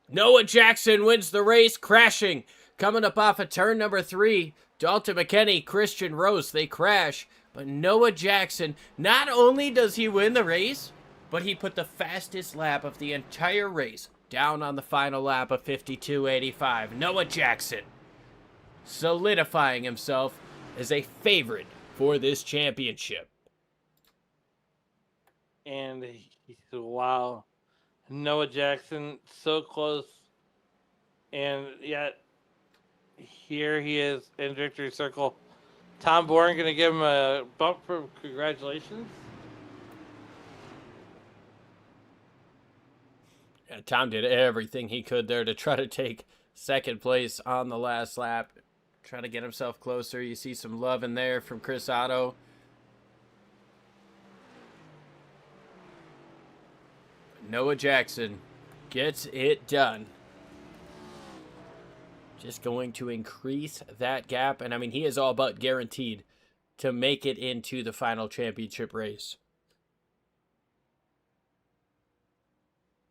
Noah Jackson wins the race, crashing. Coming up off of turn number 3, Dalton McKinney, Christian Rose, they crash But Noah Jackson, not only does he win the race, but he put the fastest lap of the entire race down on the final lap of 52.85. Noah Jackson solidifying himself as a favorite for this championship. And wow, Noah Jackson so close, and yet here he is in victory circle. Tom Bourne gonna give him a bump for congratulations. Yeah, Tom did everything he could there to try to take second place on the last lap, trying to get himself closer. You see some love in there from Chris Otto. Noah Jackson gets it done. Just going to increase that gap. And I mean, he is all but guaranteed to make it into the final championship race.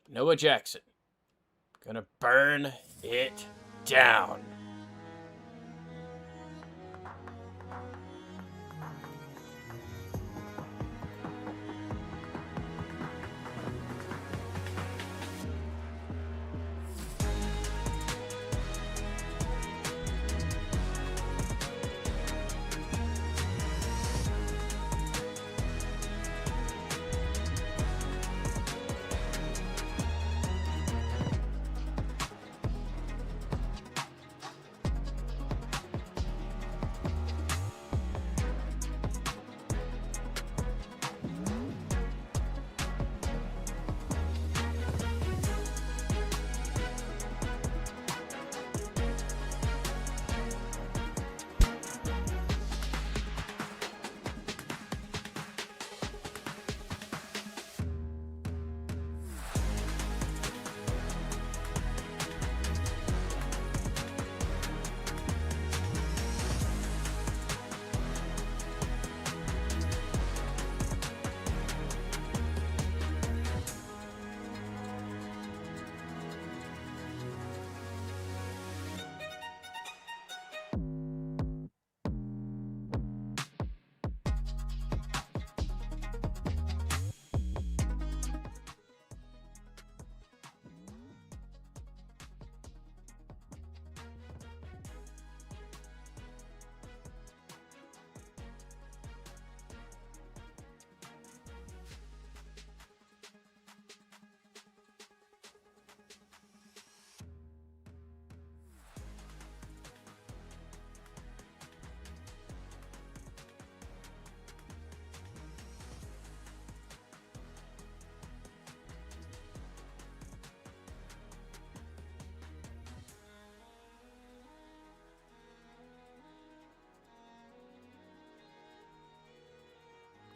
Noah Jackson gonna burn it down.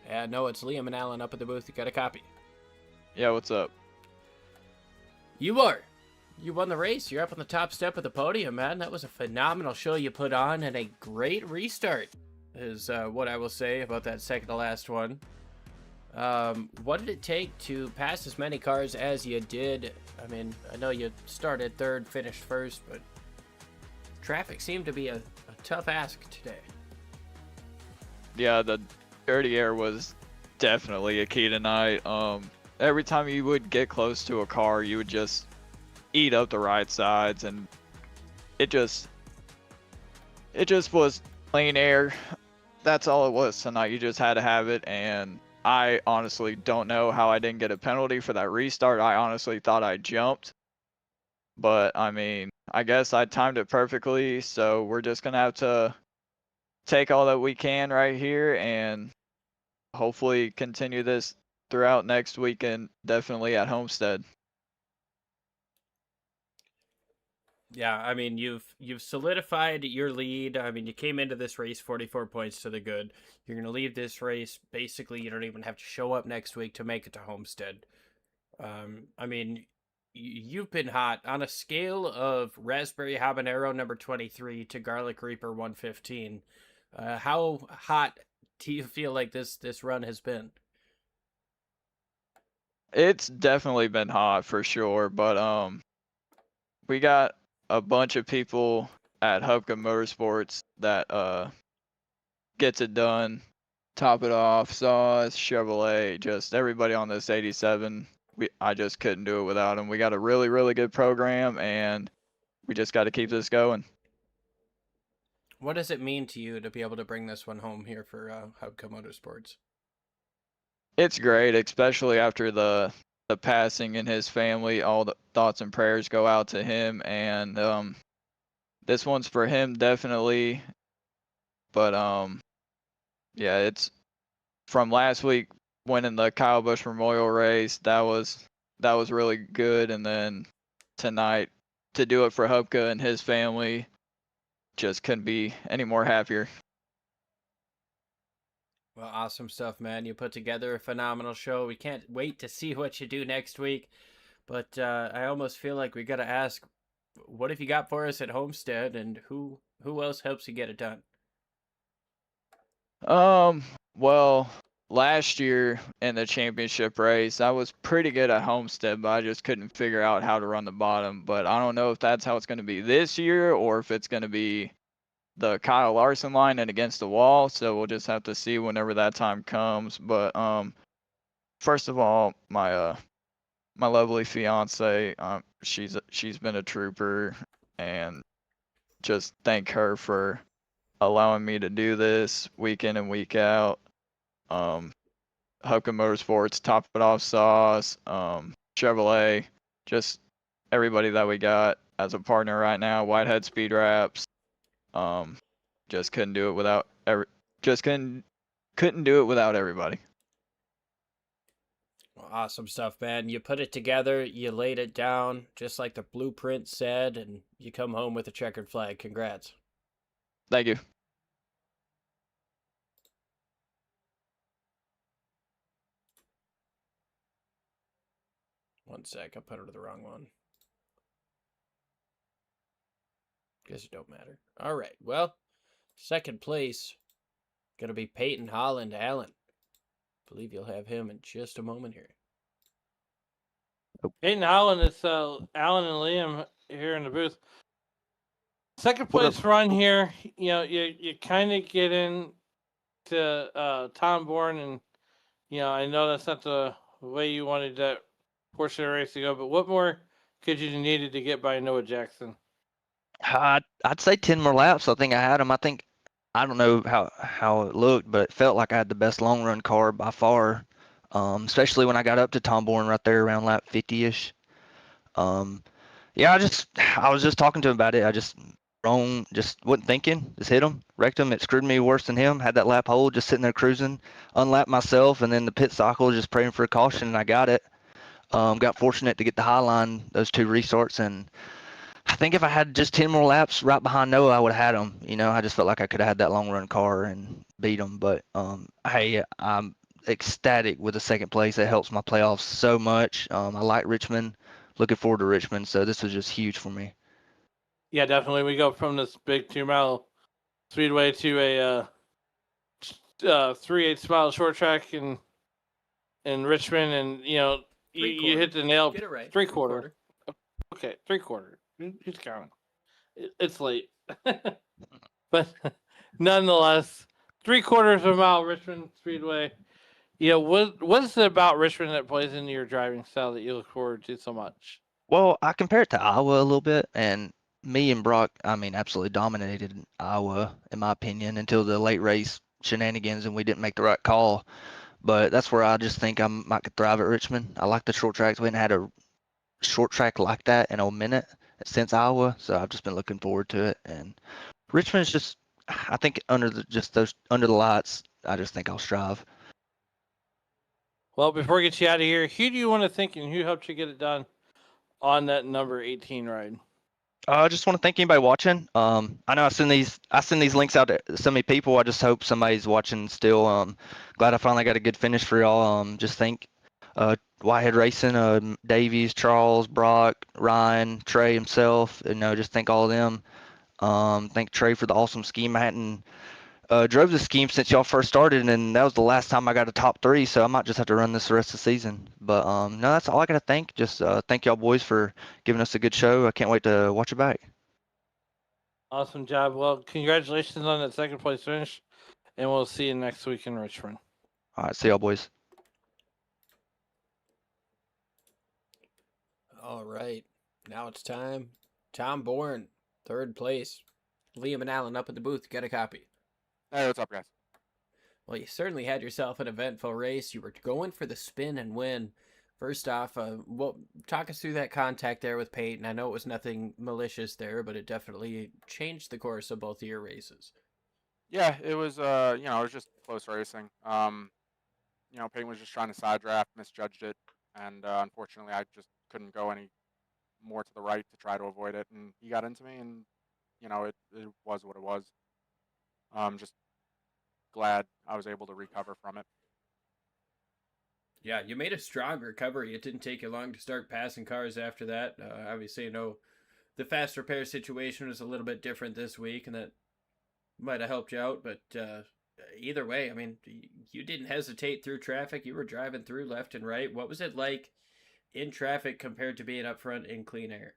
Yeah, no, it's Liam and Alan up at the booth. You got a copy. Yeah, what's up? You won the race. You're up on the top step of the podium, man. That was a phenomenal show you put on, and a great restart is what I will say about that second to last one. What did it take to pass as many cars as you did? I mean, I know you started third, finished first, but traffic seemed to be a tough ask today. Yeah, the dirty air was definitely a key tonight. Every time you would get close to a car, you would just eat up the right sides, and it just was clean air. That's all it was tonight. You just had to have it, and I honestly don't know how I didn't get a penalty for that restart. I honestly thought I jumped, but I mean, I guess I timed it perfectly, so we're just gonna have to take all that we can right here and hopefully continue this throughout next weekend, definitely at Homestead. Yeah, I mean, you've solidified your lead. I mean, you came into this race 44 points to the good. You're going to leave this race, basically, you don't even have to show up next week to make it to Homestead. I mean, you've been hot. On a scale of Raspberry Habanero number 23 to Garlic Reaper 115, how hot do you feel like this run has been? It's definitely been hot for sure, but we got a bunch of people at Hubka Motorsports that gets it done Top it off, Sauce, Chevrolet, just everybody on this 87. I just couldn't do it without them. We got a really, really good program, and we just got to keep this going. What does it mean to you to be able to bring this one home here for Hubco Motorsports? It's great, especially after the passing in his family. All the thoughts and prayers go out to him, and this one's for him definitely. But yeah, it's from last week winning the Kyle Busch Memorial Race. That was really good, and then tonight to do it for Hubka and his family, just couldn't be any more happier. Well, awesome stuff, man. You put together a phenomenal show. We can't wait to see what you do next week. But I almost feel like we got to ask, what have you got for us at Homestead, and who else helps you get it done? Well, last year in the championship race, I was pretty good at Homestead, but I just couldn't figure out how to run the bottom. But I don't know if that's how it's going to be this year or if it's going to be the Kyle Larson line and against the wall. So we'll just have to see whenever that time comes. But first of all, my lovely fiance, she's been a trooper, and just thank her for allowing me to do this week in and week out. Hubka Motorsports, Top It Off Sauce, Chevrolet, just everybody that we got as a partner right now. Whitehead Speed Wraps. Just couldn't do it without couldn't do it without everybody. Well, awesome stuff, man. You put it together, you laid it down, just like the blueprint said, and you come home with a checkered flag. Congrats. Thank you. One sec, I put it to the wrong one. Guess it don't matter. All right, well, second place, going to be Peyton Holland Allen. Believe you'll have him in just a moment here. Peyton Holland, it's Alan and Liam here in the booth. Second place run here, you kind of get into Tom Bourne, and I know that's not the way you wanted that portion of the race to go, but what more could you needed to get by Noah Jackson? I'd say 10 more laps. I think I had him. I don't know how it looked, but it felt like I had the best long run car by far, especially when I got up to Tom Bourne right there around lap 50-ish. Yeah, I was just talking to him about it. I just wasn't thinking, just hit him, wrecked him. It screwed me worse than him. Had that lap hold, just sitting there cruising, unlapped myself, and then the pit cycle, just praying for a caution, and I got it. Got fortunate to get the high line, those two restarts, and I think if I had just 10 more laps right behind Noah, I would have had him. I just felt like I could have had that long run car and beat him. But hey, I'm ecstatic with the second place. It helps my playoffs so much. I like Richmond, looking forward to Richmond. So this was just huge for me. Yeah, definitely. We go from this big 2-mile speedway to a 3/8 mile short track in Richmond, and you hit the nail. Get it right. 3/4. Okay, 3/4. Who's counting? It's late, but nonetheless, 3/4 of a mile Richmond Speedway. What's it about Richmond that plays into your driving style that you look forward to so much? Well, I compare it to Iowa a little bit, and me and Brock, absolutely dominated Iowa, in my opinion, until the late race shenanigans and we didn't make the right call. But that's where I just think I might could thrive at Richmond. I like the short tracks. We hadn't had a short track like that in a minute since Iowa, so I've just been looking forward to it. And Richmond's just, I think under the lights, I just think I'll strive. Well, before we get you out of here, who do you want to thank and who helped you get it done on that number 18 ride? I just want to thank anybody watching. I know I send these links out to so many people. I just hope somebody's watching still. Glad I finally got a good finish for y'all. Just thank Whitehead Racing, Davies, Charles, Brock, Ryan, Trey himself. Just thank all of them. Thank Trey for the awesome scheme. I hadn't drove the scheme since y'all first started, and that was the last time I got a top 3, so I might just have to run this the rest of the season. But no, that's all I got to thank. Just thank y'all boys for giving us a good show. I can't wait to watch it back. Awesome job. Well, congratulations on that second place finish. and we'll see you next week in Richmond. All right, see y'all, boys. All right. Now it's time. Tom Bourne, third place. Liam and Allen up at the booth. Get a copy. Hey, what's up, guys? Well, you certainly had yourself an eventful race. You were going for the spin and win. First off, talk us through that contact there with Peyton. I know it was nothing malicious there, but it definitely changed the course of both of your races. Yeah, it was it was just close racing. Peyton was just trying to side draft, misjudged it, and unfortunately, I just couldn't go any more to the right to try to avoid it, and he got into me, and it was what it was. Just glad I was able to recover from it. Yeah, you made a strong recovery. It didn't take you long to start passing cars after that. Obviously, the fast repair situation was a little bit different this week, and that might have helped you out. But either way, I mean, you didn't hesitate through traffic. You were driving through left and right. What was it like in traffic compared to being up front in clean air?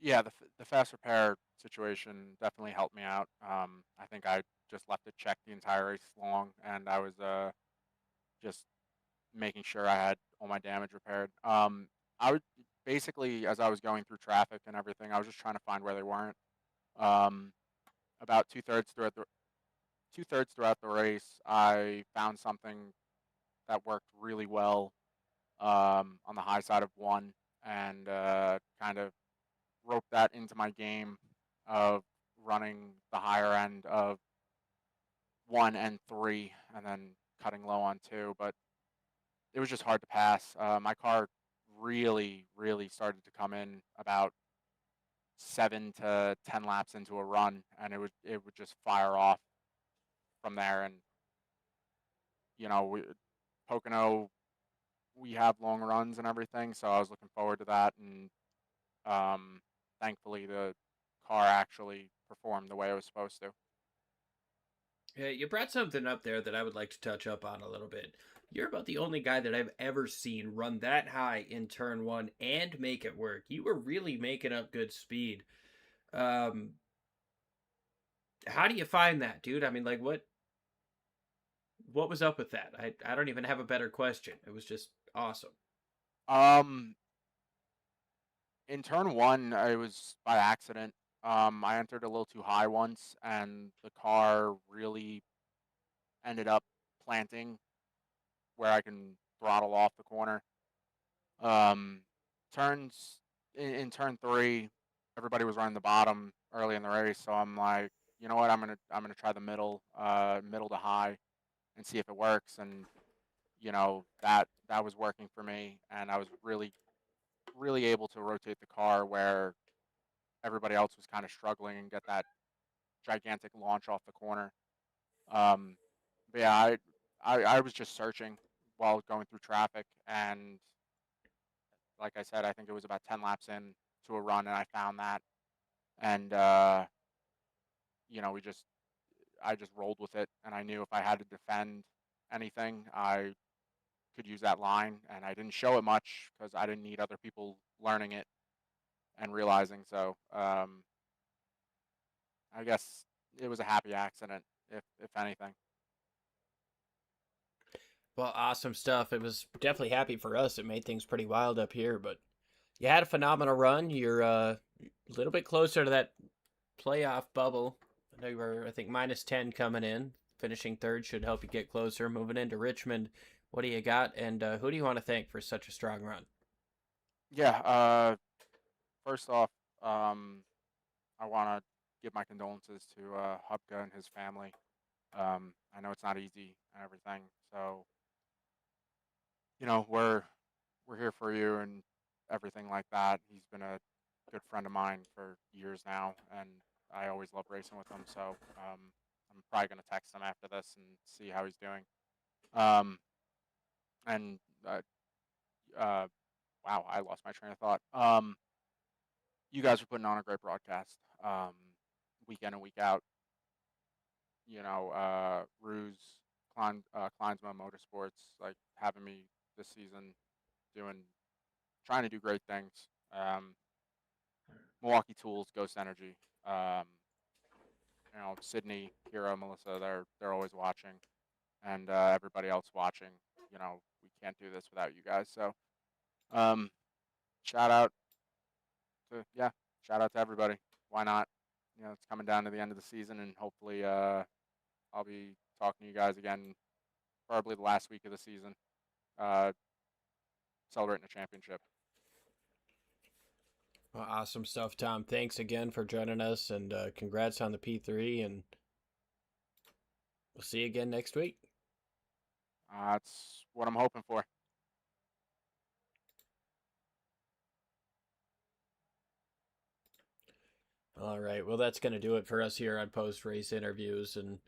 Yeah, the fast repair situation definitely helped me out. I think I just left it checked the entire race long, and I was just making sure I had all my damage repaired. I would basically, as I was going through traffic and everything, I was just trying to find where they weren't. Um, about two thirds throughout the race, I found something that worked really well on the high side of one, and kind of roped that into my game of running the higher end of 1 and 3, and then cutting low on 2. But it was just hard to pass. My car really, really started to come in about 7 to 10 laps into a run, and it would just fire off from there. And Pocono, we have long runs and everything, so I was looking forward to that. And thankfully, the car actually performed the way it was supposed to. Yeah, you brought something up there that I would like to touch up on a little bit. You're about the only guy that I've ever seen run that high in turn one and make it work. You were really making up good speed. Um, how do you find that, dude? I mean, like, what was up with that? I don't even have a better question. It was just awesome. Um, in turn 1, it was by accident. I entered a little too high once, and the car really ended up planting where I can throttle off the corner. Um, turns in turn 3, everybody was running the bottom early in the race, so I'm like, you know what, I'm gonna try the middle to high, and see if it works. And that was working for me, and I was really really able to rotate the car where everybody else was kind of struggling and get that gigantic launch off the corner. Um, but yeah, I was just searching while going through traffic, and like I said, I think it was about 10 laps in to a run, and I found that, and I just rolled with it, and I knew if I had to defend anything, I could use that line, and I didn't show it much because I didn't need other people learning it and realizing. So I guess it was a happy accident, if anything. Well, awesome stuff. It was definitely happy for us. It made things pretty wild up here, but you had a phenomenal run. You're a little bit closer to that playoff bubble. I know you were, I think, -10 coming in. Finishing third should help you get closer. Moving into Richmond, what do you got, and who do you want to thank for such a strong run? Yeah. First off, I want to give my condolences to Hubka and his family. I know it's not easy and everything, so we're here for you and everything like that. He's been a good friend of mine for years now, and I always love racing with him. So I'm probably gonna text him after this and see how he's doing. Um, and wow, I lost my train of thought. You guys are putting on a great broadcast, week in and week out. Ruse, Kleinsma Motorsports, like having me this season trying to do great things. Milwaukee Tools, Ghost Energy, Sydney, Kira, Melissa, they're always watching, and everybody else watching. We can't do this without you guys. So, shout out shout out to everybody. Why not? It's coming down to the end of the season, and hopefully, I'll be talking to you guys again, probably the last week of the season, celebrating a championship. Well, awesome stuff, Tom. Thanks again for joining us, and congrats on the P3, and we'll see you again next week. That's what I'm hoping for. All right. Well, that's going to do it for us here on post-race interviews. And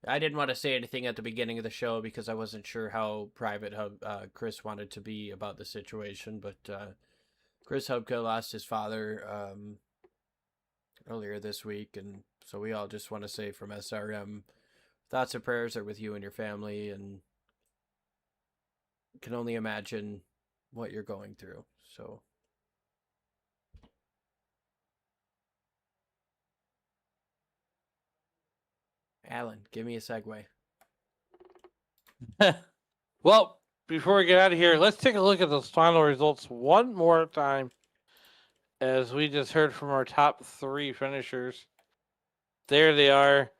I didn't want to say anything at the beginning of the show because I wasn't sure how private Chris wanted to be about the situation. But Chris Hubka lost his father earlier this week. And so we all just want to say from SRM, thoughts and prayers are with you and your family. And can only imagine what you're going through. So... Alan, give me a segue. Well, before we get out of here, let's take a look at those final results one more time. As we just heard from our top 3 finishers. There they are.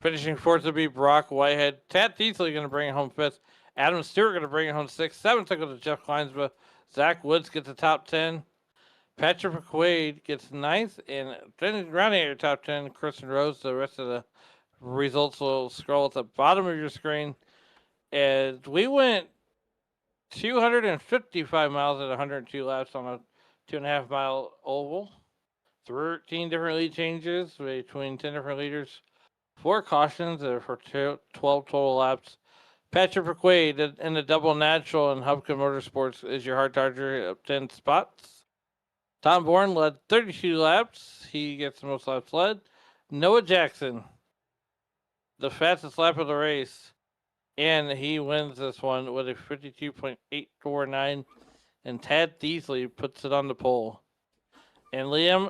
Finishing fourth would be Brock Whitehead. Tad Teasley going to bring it home 5th. Adam Stewart going to bring it home 6th. 7th will go to Jeff Kleinsma. Zach Woods gets the top 10. Patrick McQuaid gets 9th. And then rounding out your top 10, Kristen Rose. The rest of the results will scroll at the bottom of your screen. And we went 255 miles at 102 laps on a 2.5 mile oval. 13 different lead changes between 10 different leaders. 4 cautions for 12 total laps. Patrick McQuaid in the double natural and Hubka Motorsports is your hard charger up 10 spots. Tom Bourne led 32 laps. He gets the most laps led. Noah Jackson, the fastest lap of the race, and he wins this one with a 52.849, and Tad Teasley puts it on the pole. And Liam,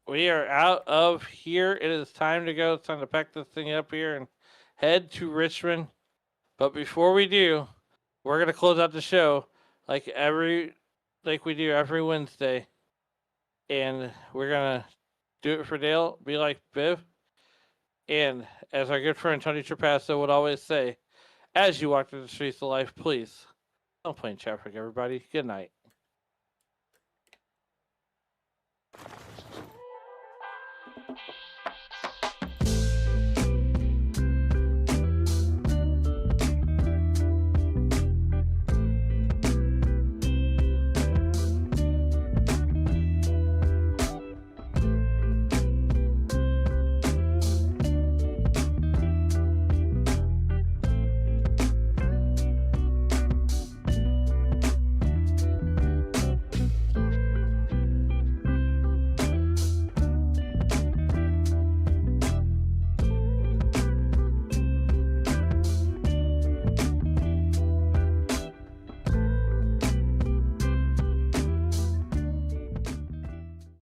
we are out of here. It is time to go. It's time to pack this thing up here and head to Richmond. But before we do, we're gonna close out the show like we do every Wednesday, and we're gonna do it for Dale. Be like Biv. And as our good friend Tony Trapasso would always say, as you walk through the streets of life, please don't play in traffic, everybody. Good night.